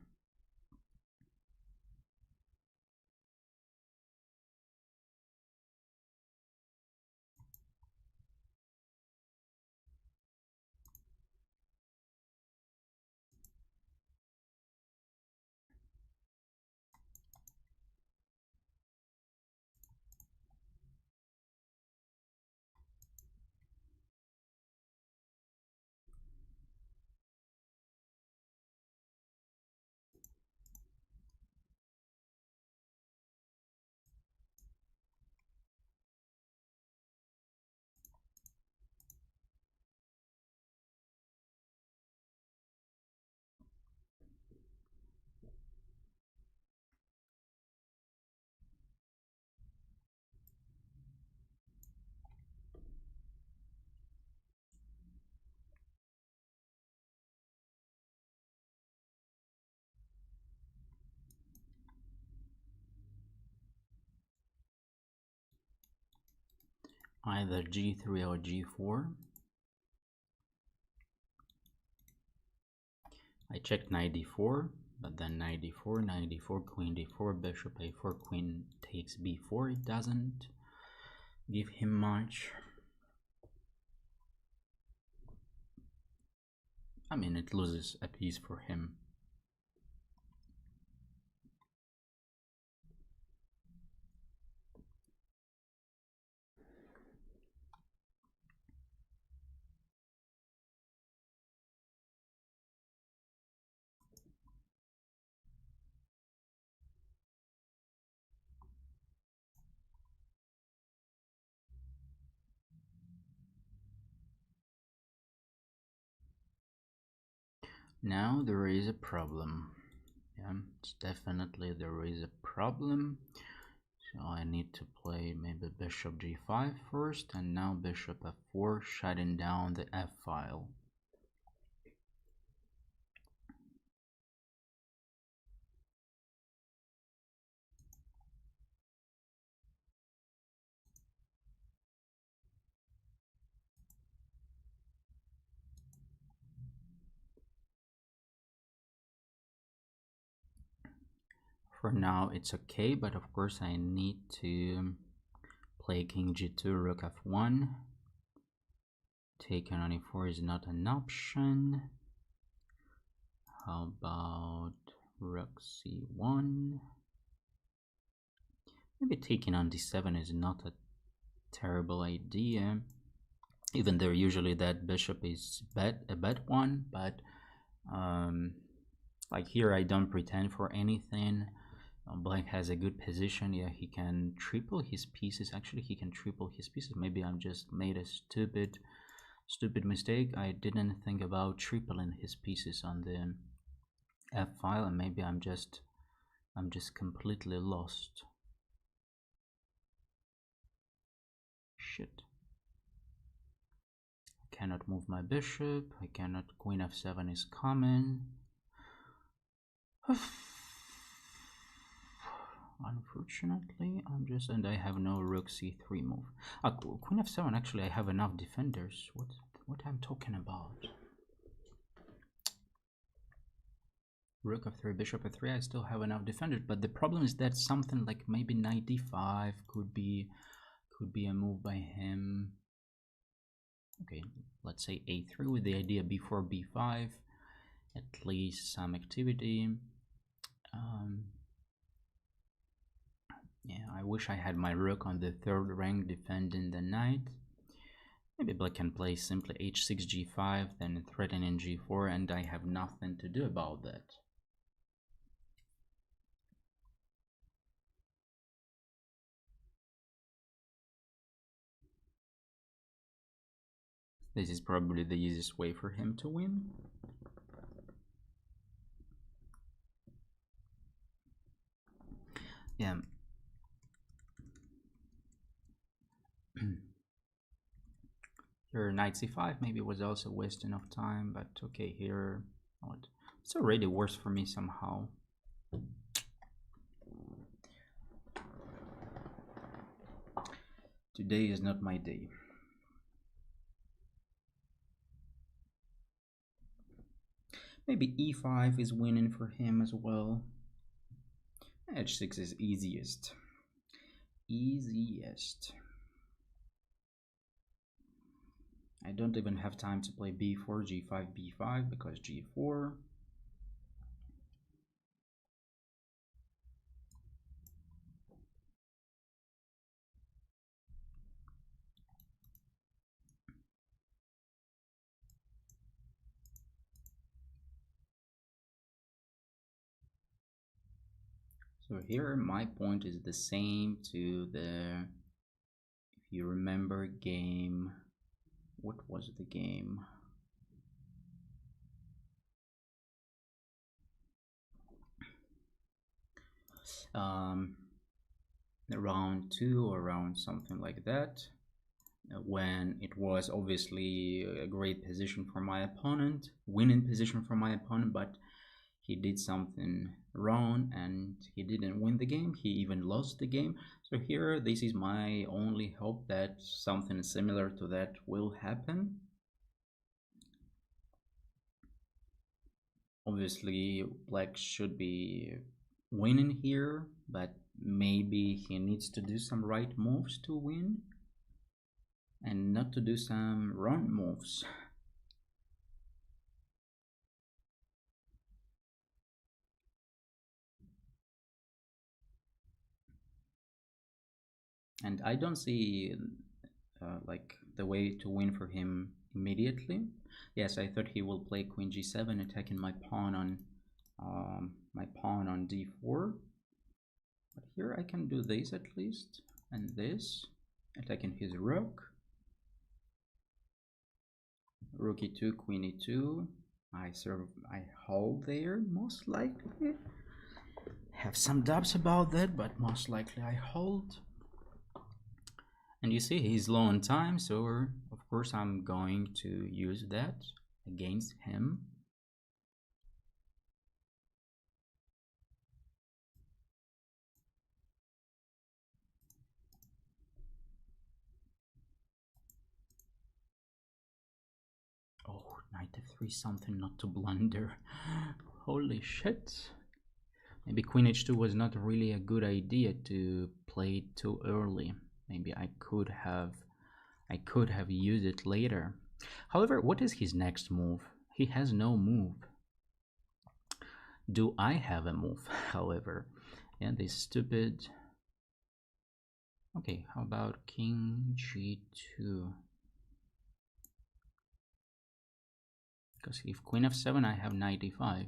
Either g3 or g4. I checked knight d4, but then knight d4, knight d4, queen d4, bishop a4, queen takes b4. It doesn't give him much. I mean, it loses a piece for him. Now there is a problem. Yeah, it's definitely there is a problem. So I need to play maybe bishop g5 first, and now bishop f4, shutting down the f file. For now it's okay, but of course I need to play king g2, rook f1. Taking on e4 is not an option. How about rook c1? Maybe taking on d7 is not a terrible idea, even though usually that bishop is a bad one, but like here I don't pretend for anything. Black has a good position. Yeah, he can triple his pieces. Actually, he can triple his pieces. Maybe I'm just made a stupid mistake. I didn't think about tripling his pieces on the f file, and maybe I'm just completely lost. Shit. I cannot move my bishop. I cannot. Queen f7 is coming. Unfortunately, and I have no rook c3 move. Queen f7. Actually, I have enough defenders. What I'm talking about? Rook f3, bishop f3. I still have enough defenders, but the problem is that something like maybe knight d5 could be a move by him. Okay, let's say a3 with the idea b4, b5, at least some activity. Yeah, I wish I had my rook on the third rank defending the knight. Maybe black can play simply h6, g5, then threatening g4, and I have nothing to do about that. This is probably the easiest way for him to win. Yeah. Here knight c5 maybe was also wasting of time, but okay, here it's already worse for me somehow. Today is not my day. Maybe e5 is winning for him as well. h6 is easiest. I don't even have time to play b4, g5, b5 because g4. So here my point is the same to the, if you remember game, what was the game? Round 2 or round something like that, when it was obviously a great position for my opponent, winning position for my opponent, but he did something wrong and he didn't win the game, he even lost the game. So here, this is my only hope that something similar to that will happen. Obviously black should be winning here, but maybe he needs to do some right moves to win and not to do some wrong moves. And I don't see like the way to win for him immediately. Yes, I thought he will play queen g7, attacking my pawn on d4. But here I can do this at least, and this, attacking his rook. Rook e2, queen e2. I hold there, most likely. Have some doubts about that, but most likely I hold. And you see he's low on time, so of course I'm going to use that against him. Oh, knight f3, something not to blunder. Holy shit. Maybe queen h2 was not really a good idea to play it too early. Maybe I could have used it later. However, what is his next move? He has no move. Do I have a move? However, yeah, this stupid. Okay, how about king g2? Because if queen f7, I have knight e5.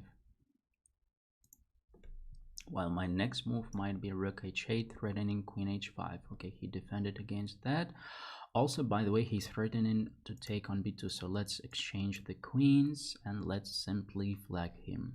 While my next move might be rook h8, threatening queen h5. Okay, he defended against that. Also, by the way, he's threatening to take on b2, so let's exchange the queens and let's simply flag him.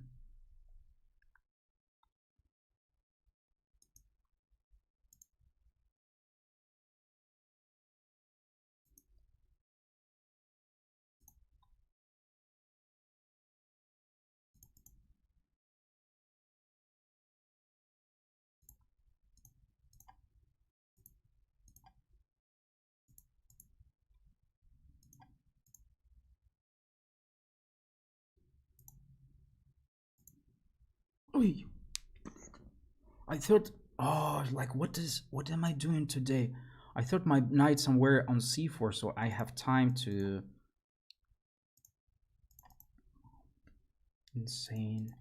Oy. I thought, oh, like what am I doing today? I thought my knight somewhere on c4, so I have time to... Insane.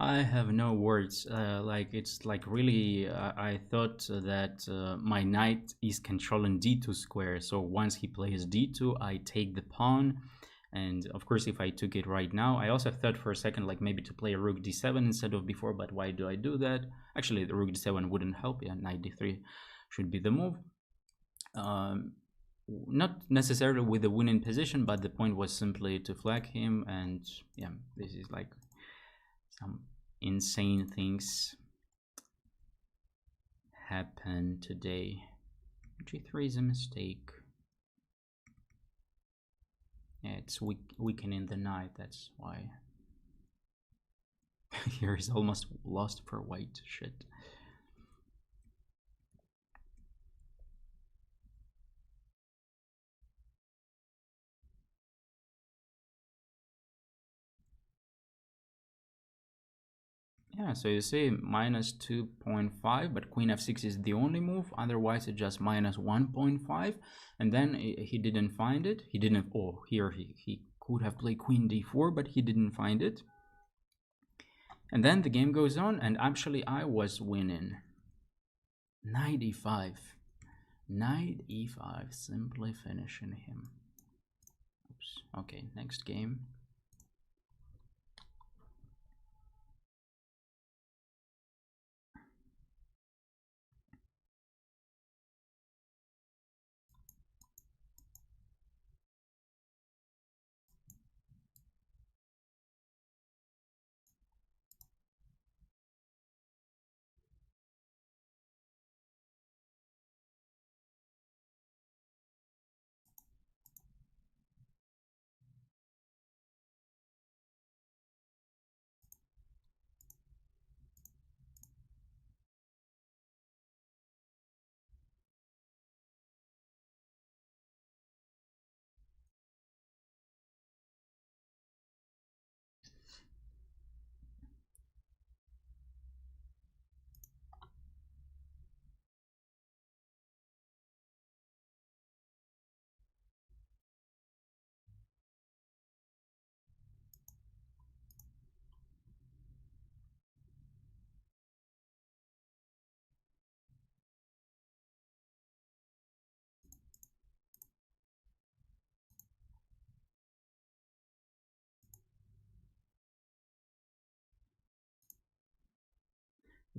I have no words. Like it's like really. I thought that my knight is controlling d2 square. So once he plays d2, I take the pawn, and of course, if I took it right now, I also thought for a second like maybe to play rook d7 instead of before. But why do I do that? Actually, the rook d7 wouldn't help. Yeah, knight d3 should be the move. Not necessarily with the winning position, but the point was simply to flag him, and yeah, this is like some insane things happen today. G3 is a mistake. Yeah, it's weakening the knight, that's why. Here is almost lost for white. Shit. Yeah, so you see minus 2.5, but queen f6 is the only move. Otherwise, it's just minus 1.5. And then he didn't find it. He didn't. Oh, here he could have played queen d4, but he didn't find it. And then the game goes on, and actually I was winning. Knight e5. Knight e5, simply finishing him. Oops. Okay, next game.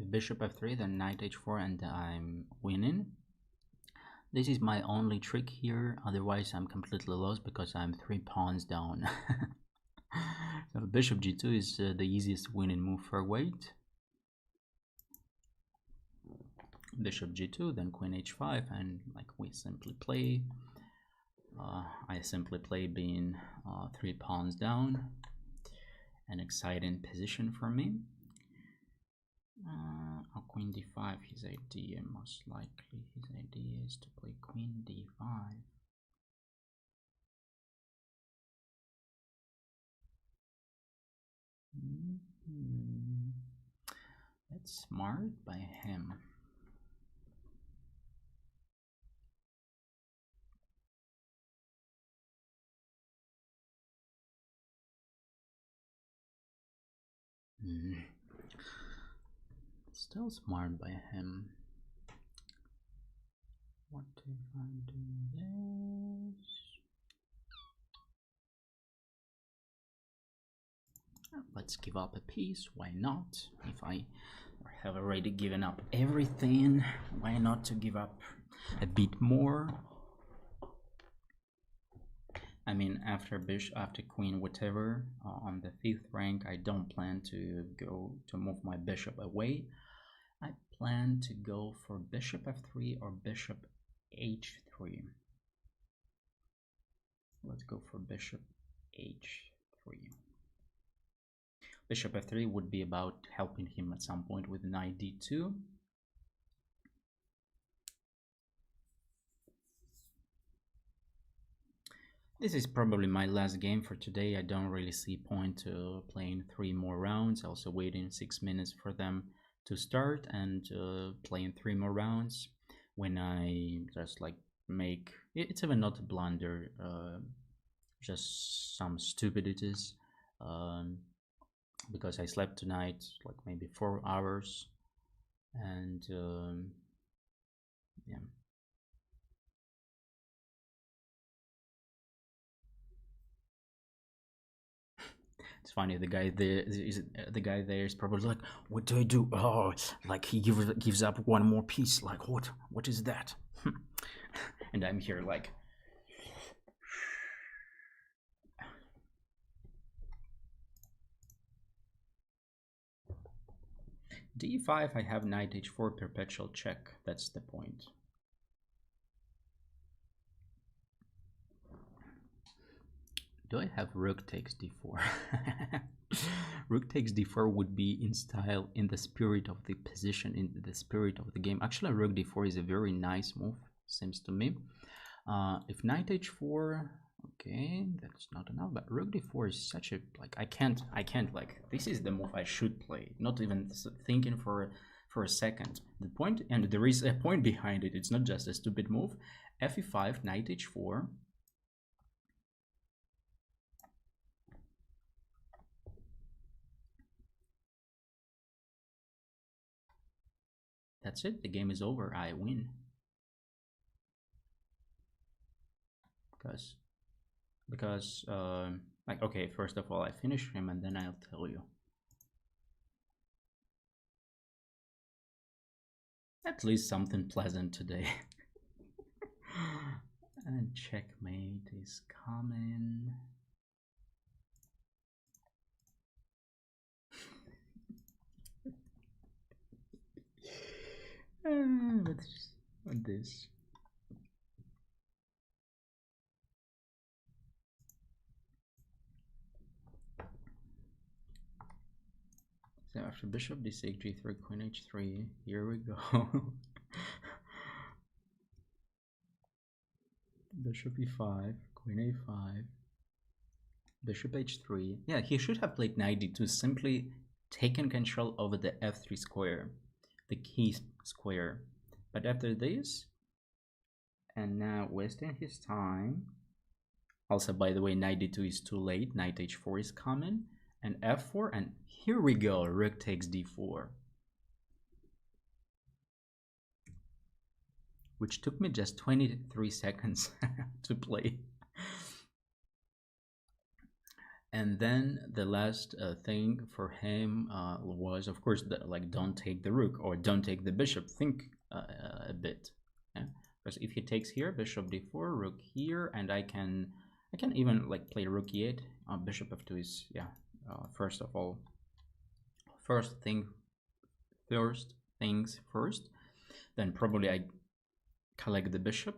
Bishop f3, then knight h4, and I'm winning. This is my only trick here, otherwise I'm completely lost because I'm 3 pawns down. So bishop g2 is the easiest winning move for white. Bishop g2, then queen h5, and like we simply play. I simply play being 3 pawns down. An exciting position for me. Queen d5, his idea, most likely his idea is to play queen d5. That's smart by him. Still smart by him. What if I do this? Let's give up a piece. Why not? If I have already given up everything, why not to give up a bit more? I mean, after bishop, after queen, whatever, on the 5th rank, I don't plan to move my bishop away. I plan to go for bishop f3 or bishop h3. Let's go for bishop h3. Bishop f3 would be about helping him at some point with knight d2. This is probably my last game for today. I don't really see point to playing 3 more rounds. Also waiting 6 minutes for them to start and playing 3 more rounds when I just like make it's even not a blunder, just some stupidities, because I slept tonight like maybe 4 hours and yeah. It's funny, the guy there is probably like, what do I do? Oh, like he gives up one more piece. Like what is that? And I'm here like, d5. I have knight h4 perpetual check. That's the point. Do I have rook takes d4? Rook takes d4 would be in style, in the spirit of the position, in the spirit of the game. Actually, rook d4 is a very nice move, seems to me. If knight h4, okay, that's not enough. But rook d4 is such a like I can't like this is the move I should play. Not even thinking for a second. The point, and there is a point behind it. It's not just a stupid move. Fe5, knight h4. That's it. The game is over. I win. Because like, okay, first of all, I finish him and then I'll tell you. At least something pleasant today. And checkmate is coming. Let's want this. So after bishop d6, g3, queen h3, here we go. Bishop e5, queen a5, bishop h3. Yeah, he should have played knight d2, simply taken control over the f3 square, the key square. But after this, and now wasting his time. Also, by the way, knight d2 is too late, knight h4 is coming, and f4, and here we go, rook takes d4. Which took me just 23 seconds to play. And then the last thing for him was, of course, like don't take the rook or don't take the bishop. Think a bit, yeah? Because if he takes here, bishop d4, rook here, and I can even like play rook e8. Bishop f2 is first of all, first things first. Then probably I collect the bishop.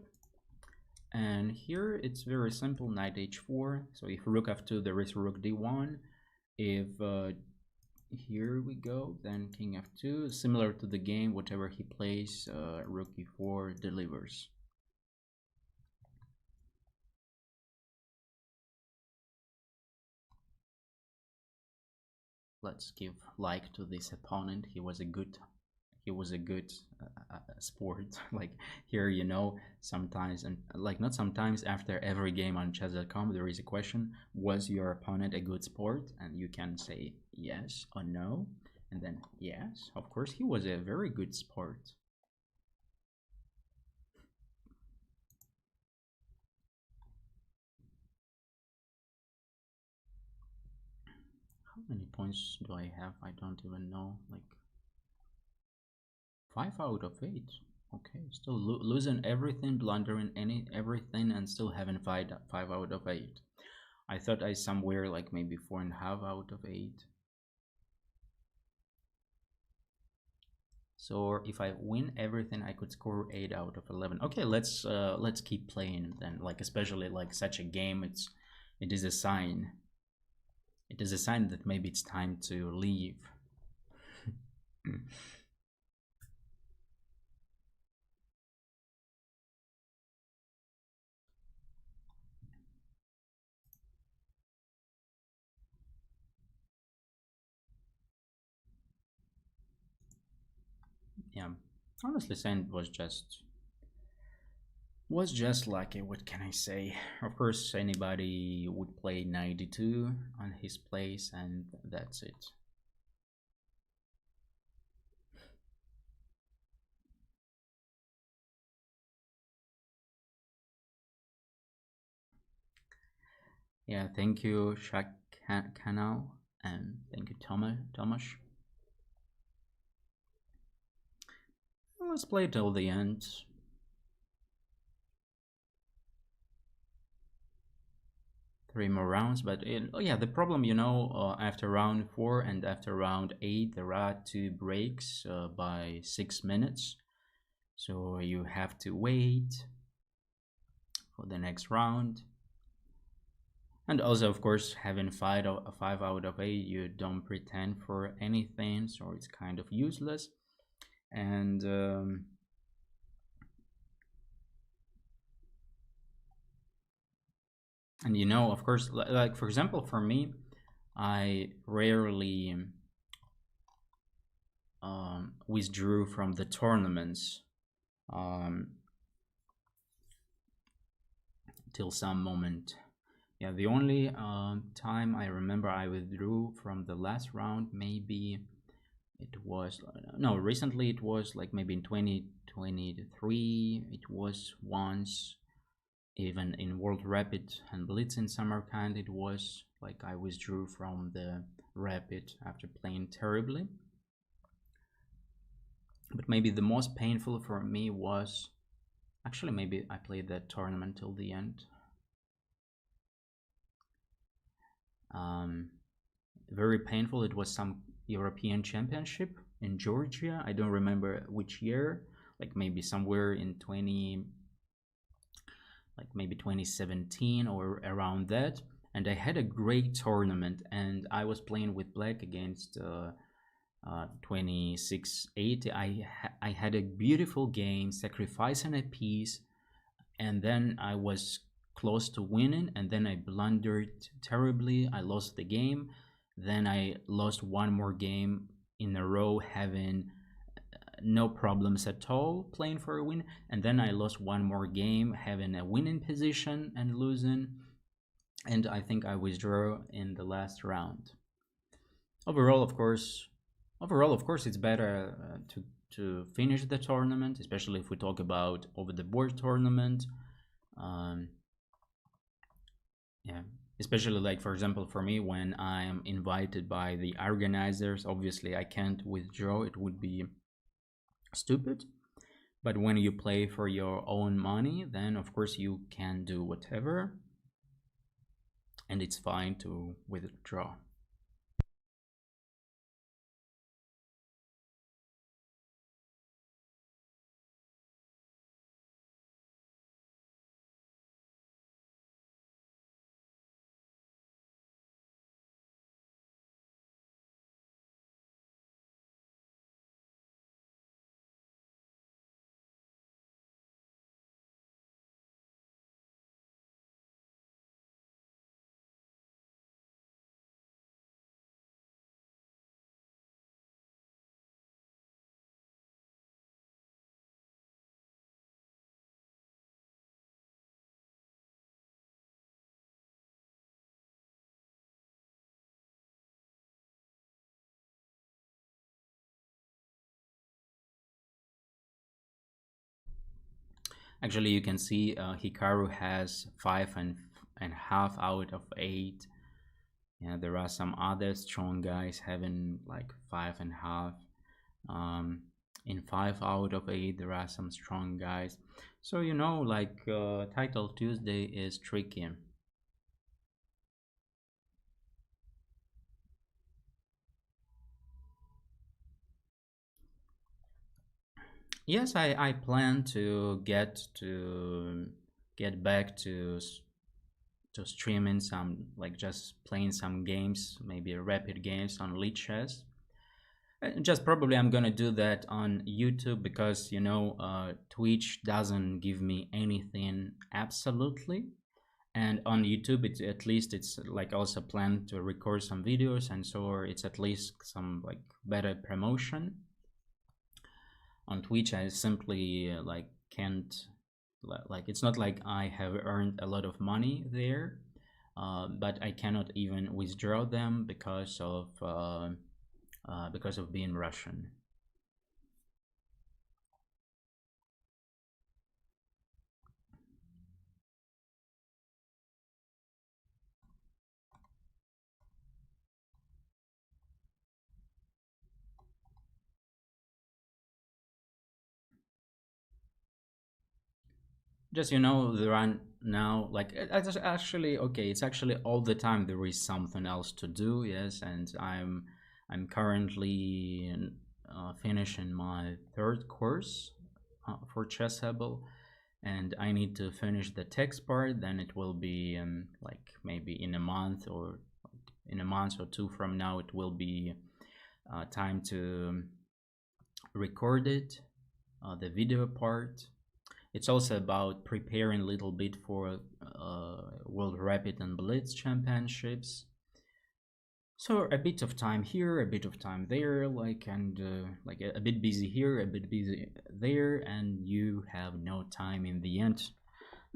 And here it's very simple, knight h4. So if rook f2, there is rook d1. If here we go, then king f2. Similar to the game, whatever he plays, rook e4 delivers. Let's give like to this opponent. He was a good sport. Like here, you know, sometimes, and like not sometimes, after every game on chess.com there is a question, was your opponent a good sport? And you can say yes or no, and then yes, of course he was a very good sport. How many points do I have? I don't even know. Like 5 out of 8. Okay, still losing everything, blundering everything, and still having 5 out of 8. I thought I somewhere like maybe 4.5 out of 8. So if I win everything, I could score 8 out of 11. Okay, let's keep playing then. Like especially like such a game, it is a sign. It is a sign that maybe it's time to leave. Yeah, honestly, saying was just like what can I say? Of course, anybody would play 92 on his place, and that's it. Yeah, thank you, Shak Kanal, and thank you, Thomas. Let's play till the end. Three more rounds, but oh yeah, the problem, after round 4 and after round 8, there are two breaks by 6 minutes, so you have to wait for the next round. And also, of course, having 5 out of 8, you don't pretend for anything, so it's kind of useless. And of course, like for example, for me, I rarely withdrew from the tournaments um, till some moment. Yeah, the only time I remember I withdrew from the last round, maybe it was no, recently it was like maybe in 2023. It was once, even in World Rapid and Blitz in Samarkand. It was like I withdrew from the Rapid after playing terribly. But maybe the most painful for me was actually maybe I played that tournament till the end. Um, Very painful. It was some European Championship in Georgia. I don't remember which year, like maybe somewhere in 20, like maybe 2017 or around that. And I had a great tournament, and I was playing with black against 2680. I had a beautiful game, sacrificing a piece, and then I was close to winning, and then I blundered terribly. I lost the game. Then I lost one more game in a row, having no problems at all playing for a win. And then I lost one more game, having a winning position and losing. And I think I withdrew in the last round. Overall, of course, it's better to finish the tournament, especially if we talk about over the board tournament. Um, yeah, especially like for example for me, when I am invited by the organizers, obviously I can't withdraw. It would be stupid. But when you play for your own money, then of course you can do whatever, and it's fine to withdraw. Actually, you can see Hikaru has 5.5 out of 8. Yeah, there are some other strong guys having like 5.5. Um, in 5 out of 8, there are some strong guys. So like Title Tuesday is tricky. Yes, I plan to get back to streaming some, like just playing some games, maybe rapid games on lead chess. Just probably I'm gonna do that on YouTube because Twitch doesn't give me anything absolutely, and on YouTube it's at least it's like also planned to record some videos, and so it's at least some like better promotion. On Twitch I simply like can't, like it's not like I have earned a lot of money there, but I cannot even withdraw them because of being Russian. Just there are now like it's actually okay. It's actually all the time there is something else to do. Yes, and I'm currently finishing my third course for Chessable, and I need to finish the text part. Then it will be like maybe in a month or in a month or two from now. It will be time to record it, the video part. It's also about preparing a little bit for World Rapid and Blitz Championships. So a bit of time here, a bit of time there, like and like a bit busy here, a bit busy there, and you have no time in the end.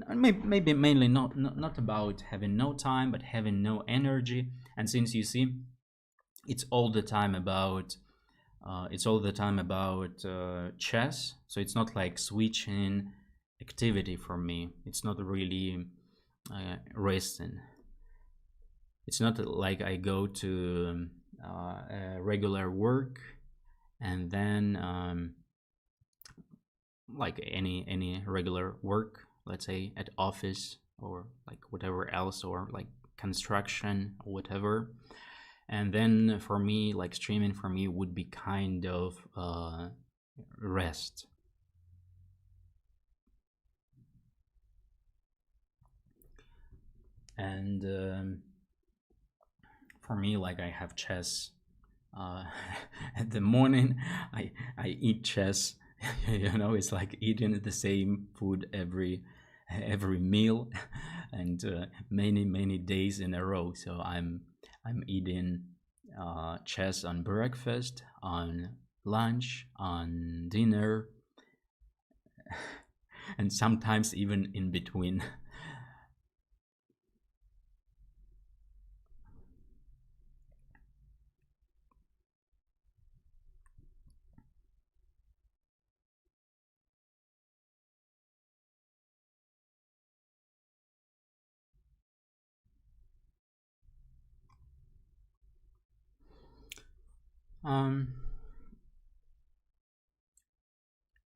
Maybe mainly not about having no time, but having no energy. And since you see, it's all the time about chess, so it's not like switching activity for me. It's not really resting. It's not like I go to regular work and then like any regular work, let's say at office or like whatever else, or like construction or whatever. And then for me, like streaming for me would be kind of rest. And for me, like I have chess at the morning. I eat chess. It's like eating the same food every meal, and many days in a row. So I'm eating chess on breakfast, on lunch, on dinner, and sometimes even in between. um,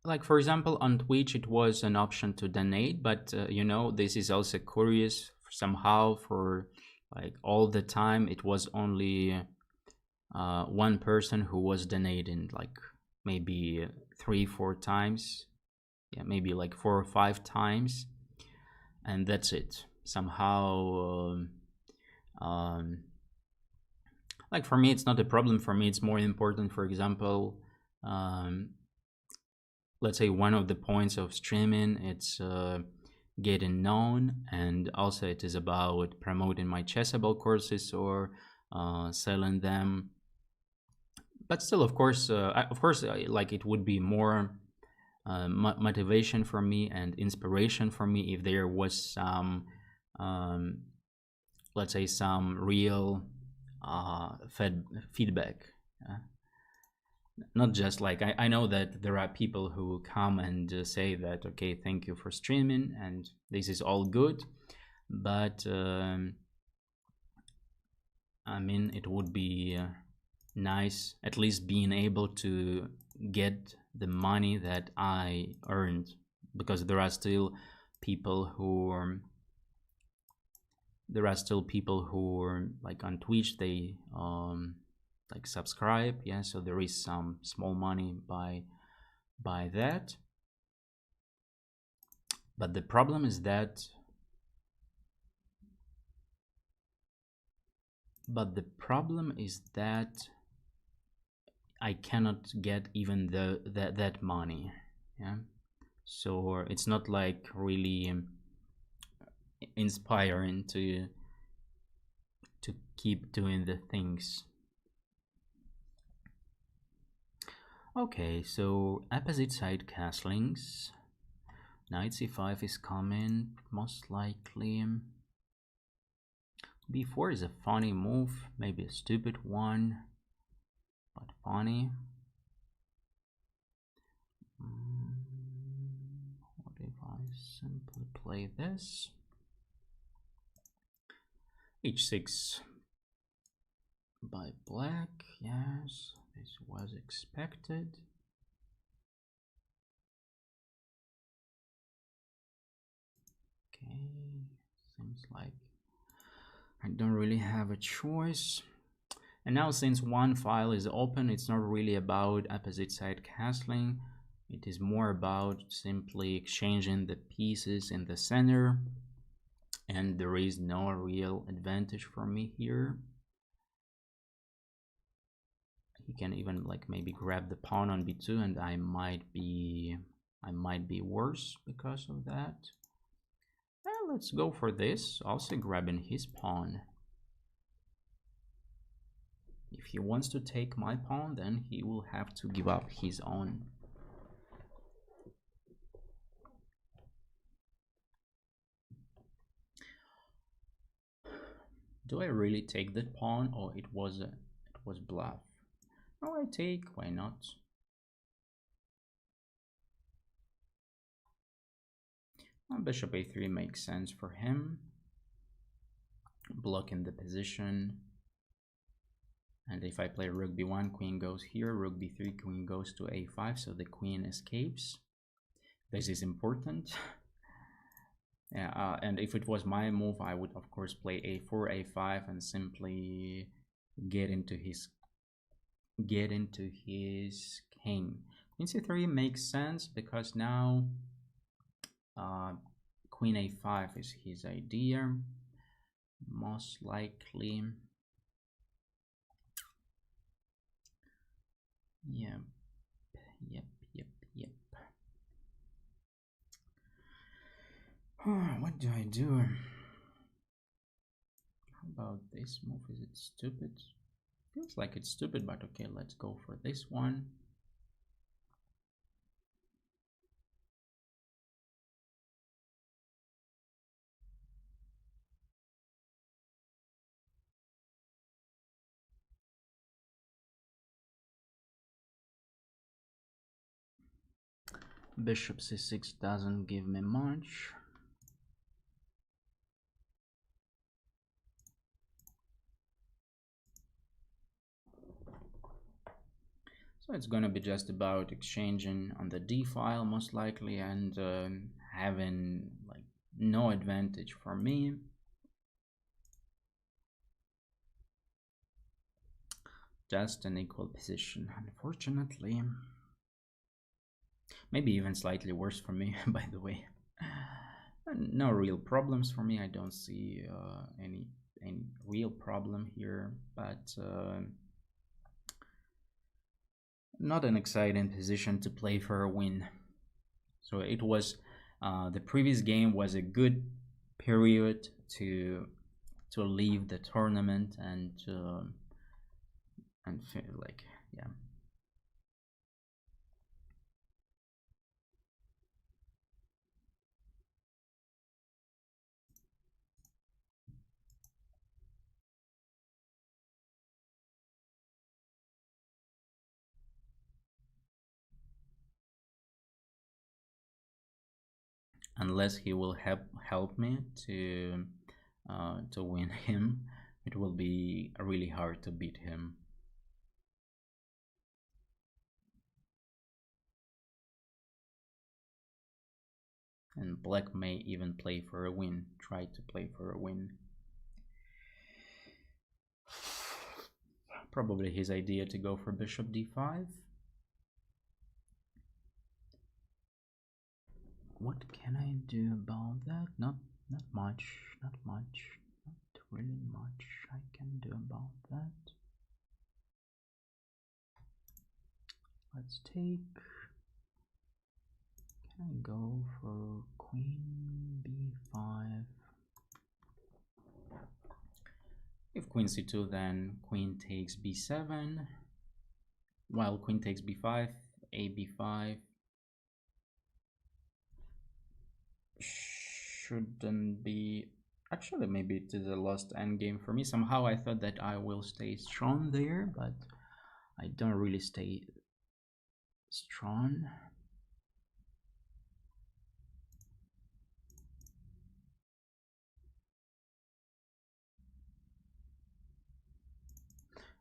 like for example on Twitch it was an option to donate, but this is also curious somehow. For like all the time it was only one person who was donating, like maybe 3 4 times, yeah, maybe like 4 or 5 times, and that's it somehow. Like for me it's not a problem. For me it's more important, for example, um, let's say one of the points of streaming, it's getting known, and also it is about promoting my Chessable courses or selling them. But still, of course, like it would be more motivation for me and inspiration for me if there was some, um, let's say, some real feedback. Uh, Not just like I know that there are people who come and say that, okay, thank you for streaming and this is all good, but I mean it would be nice at least being able to get the money that I earned, because people who are there are still people who are like on Twitch, they like subscribe, yeah, so there is some small money by that. But the problem is that I cannot get even that money. Yeah. So it's not like really inspiring to keep doing the things. Okay, so opposite side castlings. Knight c5 is coming, most likely. b4 is a funny move, maybe a stupid one, but funny. What if I simply play this? h6 by black, yes, this was expected. Okay, seems like I don't really have a choice. And now since one file is open, it's not really about opposite side castling. It is more about simply exchanging the pieces in the center. And there is no real advantage for me here. He can even like maybe grab the pawn on b2 and I might be worse because of that. Well, let's go for this, also grabbing his pawn. If he wants to take my pawn, then he will have to give up his own. Do I really take that pawn, or it was bluff? Oh, I take, why not? Well, bishop a3 makes sense for him, blocking the position. And if I play rook b1, queen goes here, rook b3, queen goes to a5, so the queen escapes. This is important. Yeah, and if it was my move, I would of course play a4, a5, and simply get into his king. Queen c3 makes sense because now queen a5 is his idea, most likely. Yep. What do I do? How about this move? Is it stupid? Feels like it's stupid, but okay, let's go for this one. Bishop c6 doesn't give me much. So it's gonna be just about exchanging on the d file most likely, and having like no advantage for me. Just an equal position, unfortunately. Maybe even slightly worse for me, by the way. No real problems for me. I don't see any real problem here, but not an exciting position to play for a win. So it was the previous game was a good period to leave the tournament and like, yeah. Unless he will help me to win him, it will be really hard to beat him. And black may even play for a win, try to play for a win. Probably his idea to go for bishop d5. what can I do about that? Not much, not really much I can do about that. Let's take, can I go for queen b5? If queen c2, then queen takes b7, while queen takes b5, a b5 shouldn't be. Actually, maybe it is a lost endgame for me. Somehow I thought that I will stay strong there, but I don't really stay strong.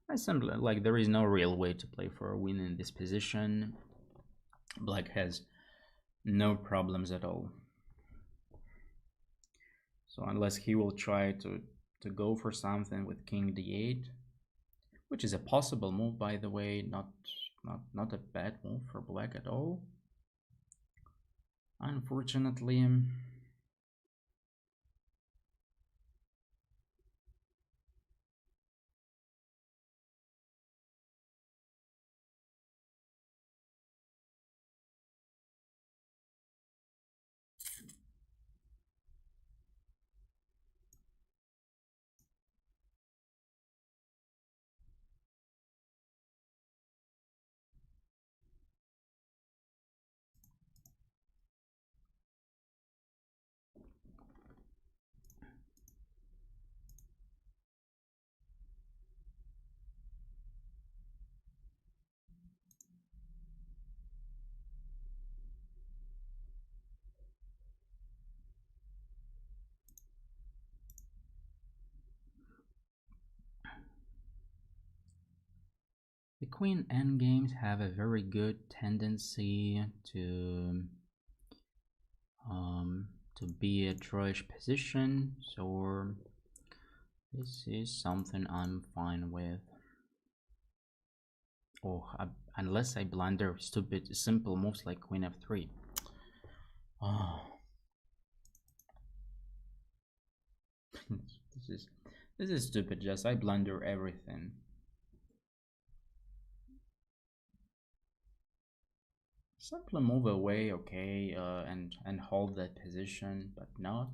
I simply, like, there is no real way to play for a win in this position. Black has no problems at all. So unless he will try to go for something with king d8, which is a possible move, by the way, not a bad move for black at all. Unfortunately, the queen endgames have a very good tendency to be a drawish position, so this is something I'm fine with. Oh, unless I blunder stupid simple moves like queen f3. Oh. this is stupid. Just I blunder everything. Simply move away, okay, and hold that position, but not.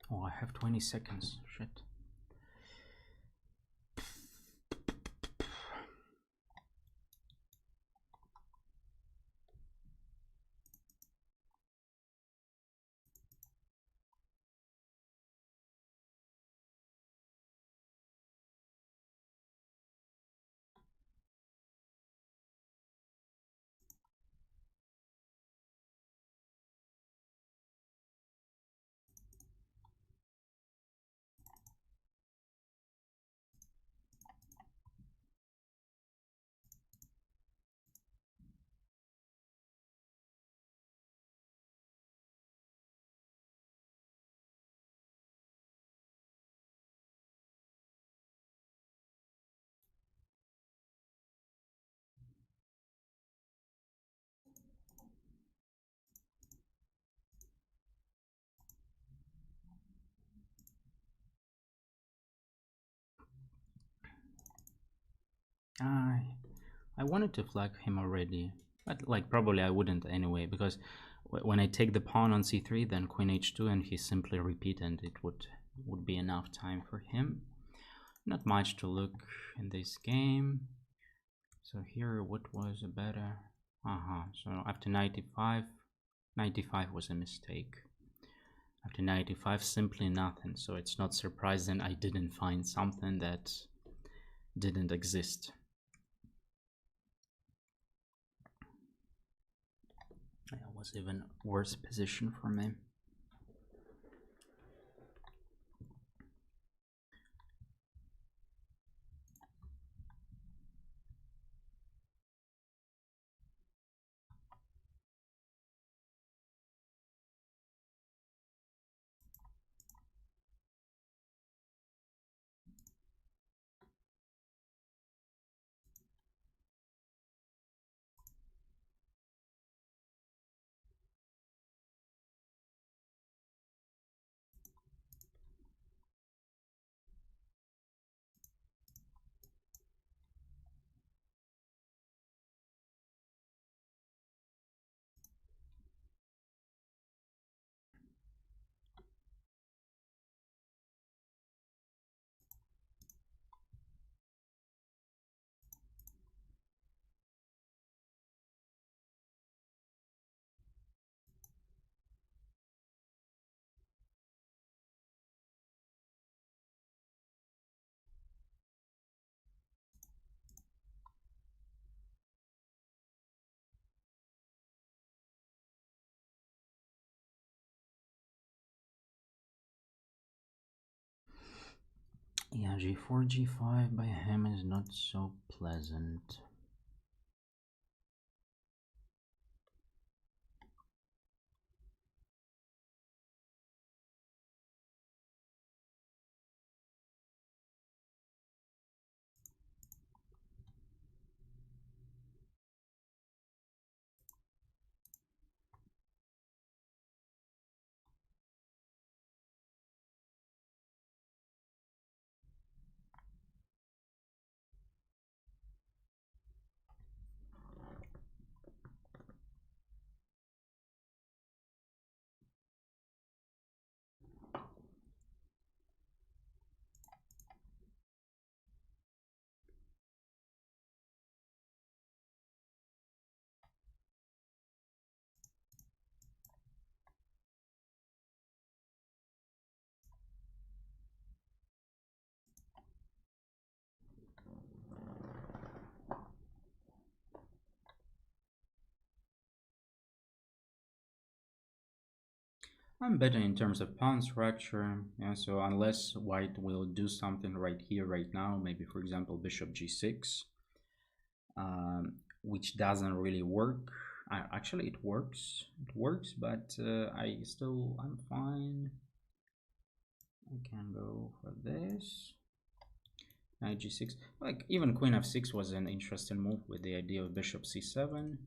Oh, I have 20 seconds. Shit. I wanted to flag him already, but like probably I wouldn't anyway, because when I take the pawn on c3, then queen h2, and he simply repeat, and it would be enough time for him. Not much to look in this game. So here, what was a better? So after knight e5, 95 was a mistake. After 95, simply nothing. So it's not surprising I didn't find something that didn't exist. That was even worse position for me. Yeah, g4, g5 by him is not so pleasant. I'm betting in terms of pawn structure, yeah, so unless white will do something right here, right now, maybe for example bishop g6, which doesn't really work. Actually it works, but I'm fine. I can go for this. Knight g6, like even queen f6 was an interesting move with the idea of bishop c7.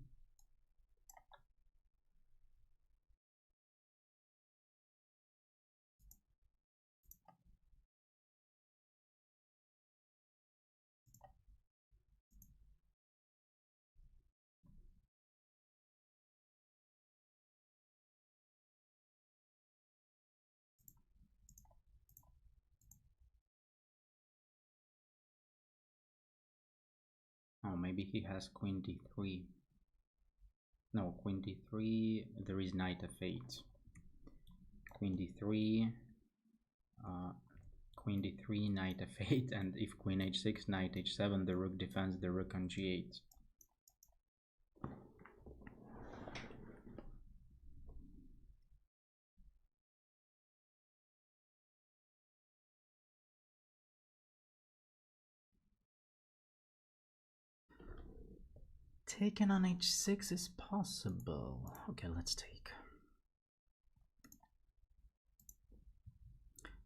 Oh, maybe he has queen d3. No, queen d3, there is knight f8. Queen d3, queen d3, knight f8, and if queen h6, knight h7, the rook defends the rook on g8. Taking on h6 is possible. Okay, let's take.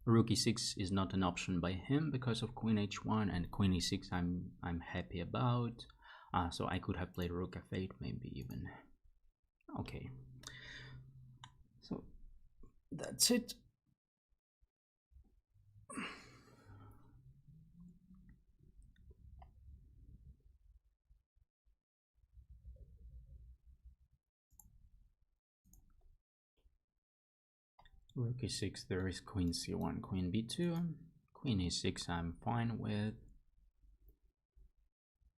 Rook e6 is not an option by him because of queen h1, and queen e6 I'm happy about. So I could have played rook f8 maybe even. Okay. So that's it. Rook e6, there is queen c1, queen b2, queen e6 I'm fine with.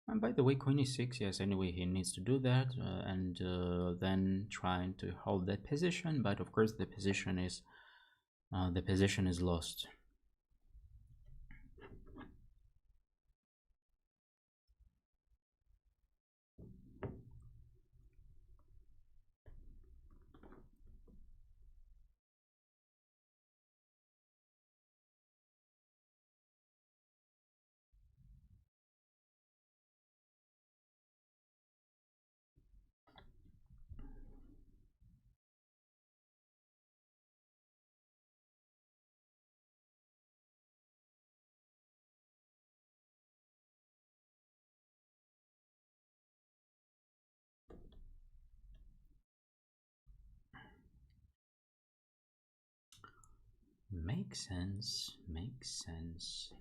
And by the way, queen e6, yes, anyway, he needs to do that, and then trying to hold that position, but of course the position is lost. Makes sense, makes sense.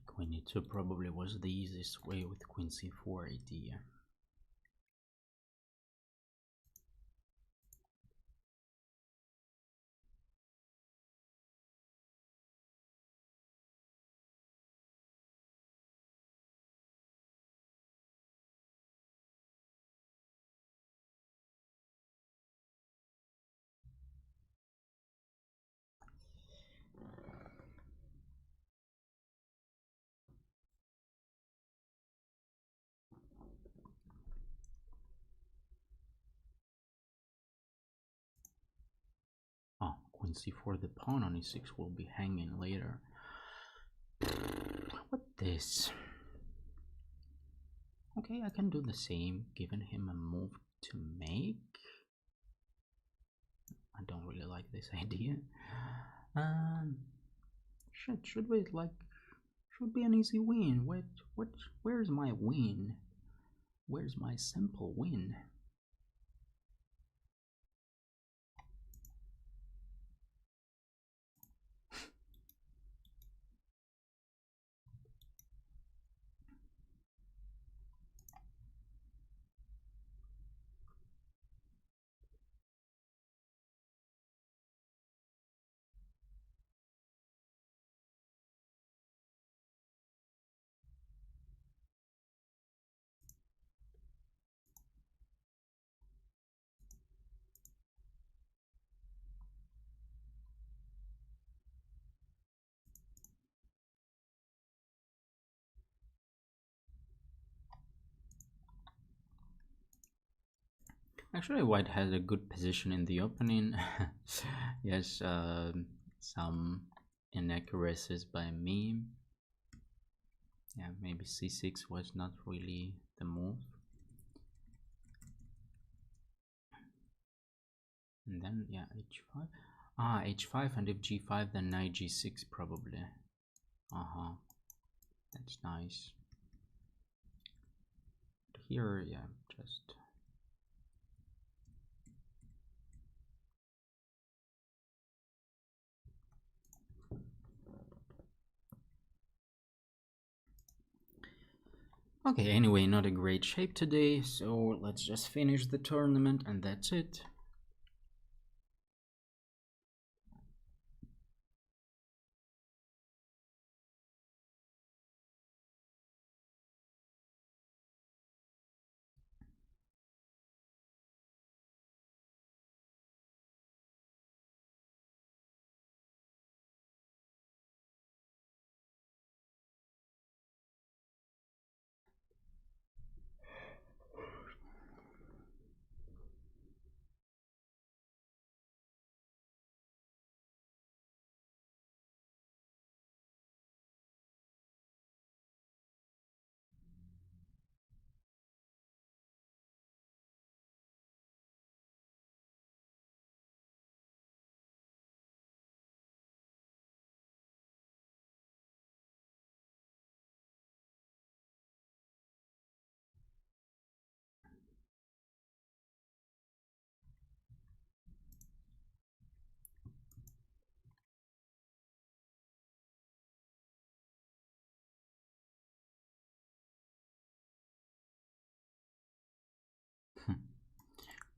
Queen e2 probably was the easiest way with queen c4 idea. Oh, queen c4, the pawn on e6 will be hanging later. What this? Okay, I can do the same, giving him a move to make. I don't really like this idea. Should we should be an easy win. Where's my win? Where's my simple win? Actually, white has a good position in the opening. Yes, some inaccuracies by me. Yeah, maybe c6 was not really the move. And then, yeah, h5. Ah, h5, and if g5, then knight g6 probably. Uh-huh. That's nice. Here, yeah, just... Okay, anyway, not a great shape today, so let's just finish the tournament and that's it.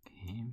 Okay.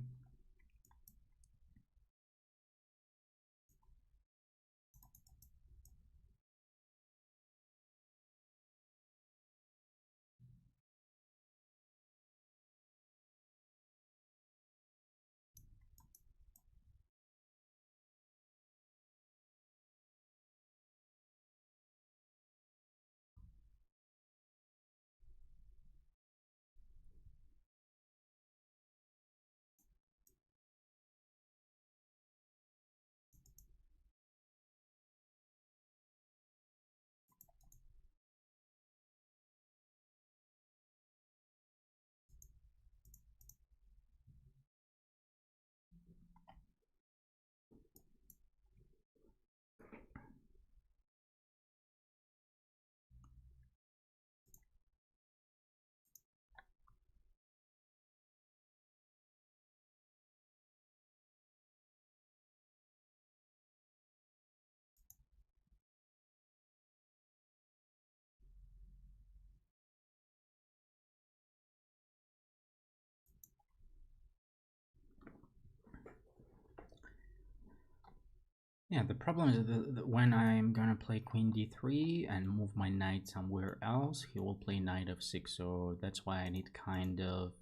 Yeah, the problem is that when I'm gonna play queen d3 and move my knight somewhere else, he will play knight f6, so that's why I need kind of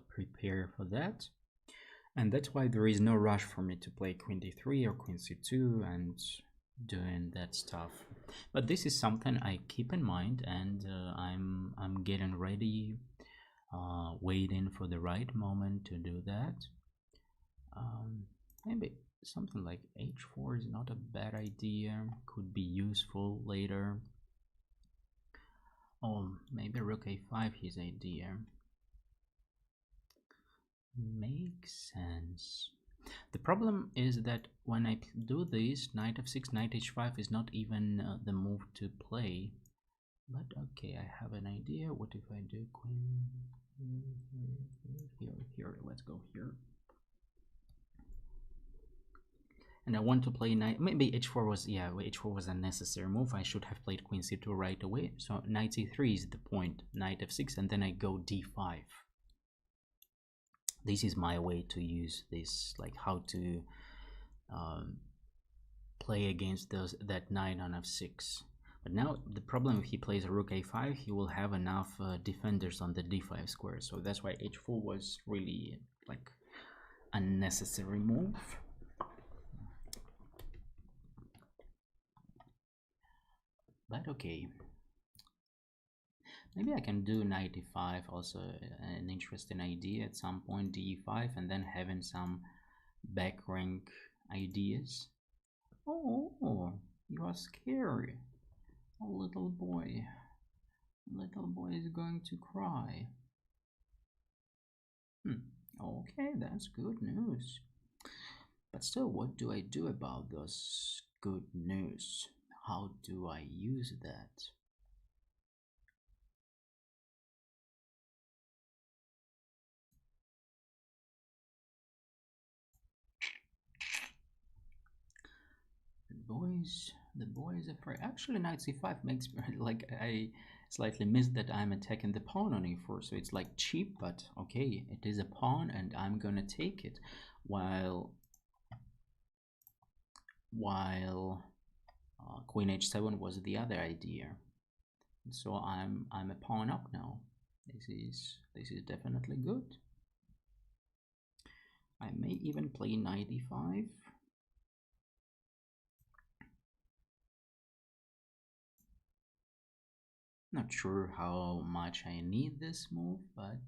prepare for that. And that's why there is no rush for me to play queen d3 or queen c2 and doing that stuff. But this is something I keep in mind, and I'm getting ready, waiting for the right moment to do that. Maybe something like h4 is not a bad idea, could be useful later. Oh, maybe rook a5 his idea. Makes sense. The problem is that when I do this, knight f6, knight h5 is not even the move to play. But okay, I have an idea. What if I do queen here, let's go here. And I want to play knight, maybe h4 was, yeah, h4 was a necessary move. I should have played queen c2 right away. So knight c3 is the point, knight f6, and then I go d5. This is my way to use this, like how to play against that knight on f6. But now the problem, if he plays a rook a5, he will have enough defenders on the d5 square. So that's why h4 was really like unnecessary move. But okay, maybe I can do knight e5, also an interesting idea at some point, d5, and then having some back rank ideas. Oh, you are scary, oh little boy. Little boy is going to cry. Okay, that's good news. But still, what do I do about this good news? How do I use that? The boys afraid. Actually, knight c5 makes me like I slightly missed that I'm attacking the pawn on e4, so it's like cheap, but okay, it is a pawn and I'm gonna take it. While queen h7 was the other idea. So I'm a pawn up now. This is definitely good. I may even play knight e5. Not sure how much I need this move, but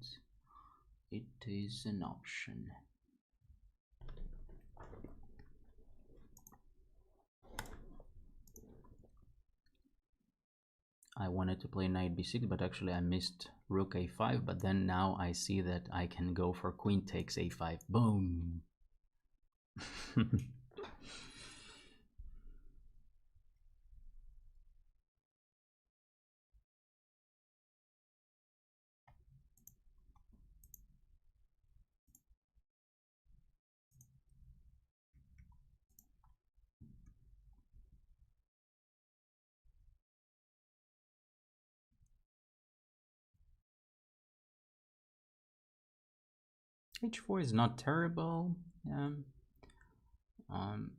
it is an option. I wanted to play knight b6, but actually I missed rook a5, but then now I see that I can go for queen takes a5. Boom! h4 is not terrible. Um,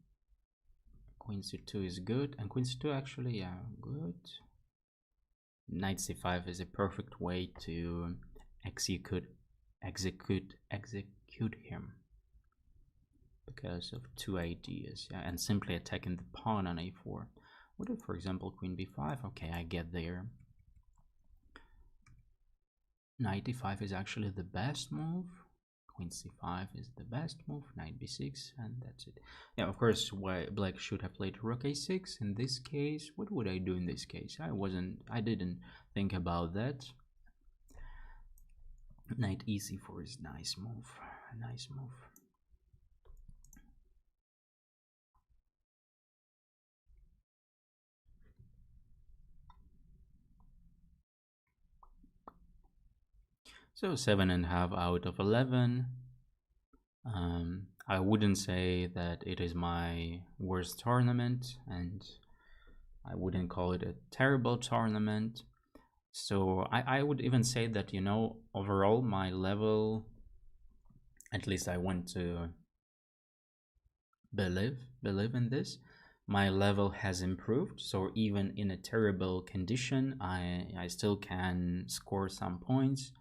queen c2 is good, and queen c2 actually, yeah, good. Knight c5 is a perfect way to execute him because of two ideas, yeah, and simply attacking the pawn on a4. What if, for example, queen b5? Okay, I get there. Knight d5 is actually the best move. Queen c5 is the best move. Knight b6, and that's it. Yeah, of course, why black should have played rook a6 in this case. What would I do in this case? I didn't think about that. Knight e4 is nice move. Nice move. So 7.5 out of 11. I wouldn't say that it is my worst tournament, and I wouldn't call it a terrible tournament. So I would even say that, you know, overall my level, at least I want to believe in this, my level has improved. So even in a terrible condition, I still can score some points.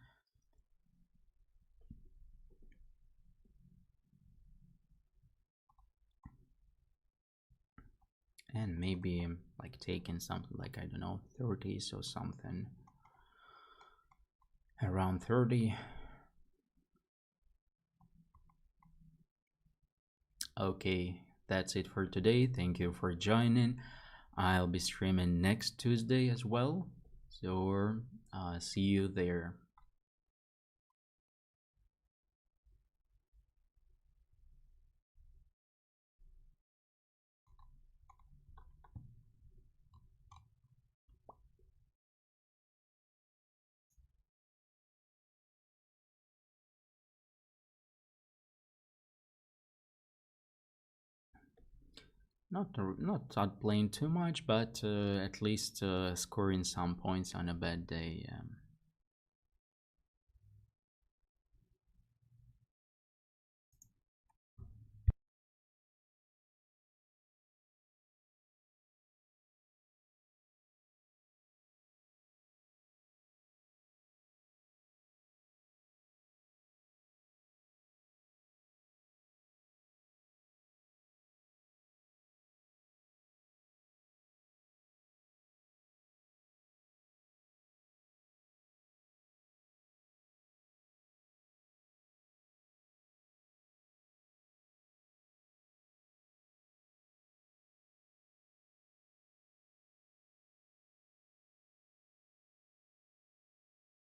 And maybe like taking something like, I don't know, 30s or something, around 30. Okay, that's it for today. Thank you for joining. I'll be streaming next Tuesday as well, so see you there. Not playing too much, but at least scoring some points on a bad day.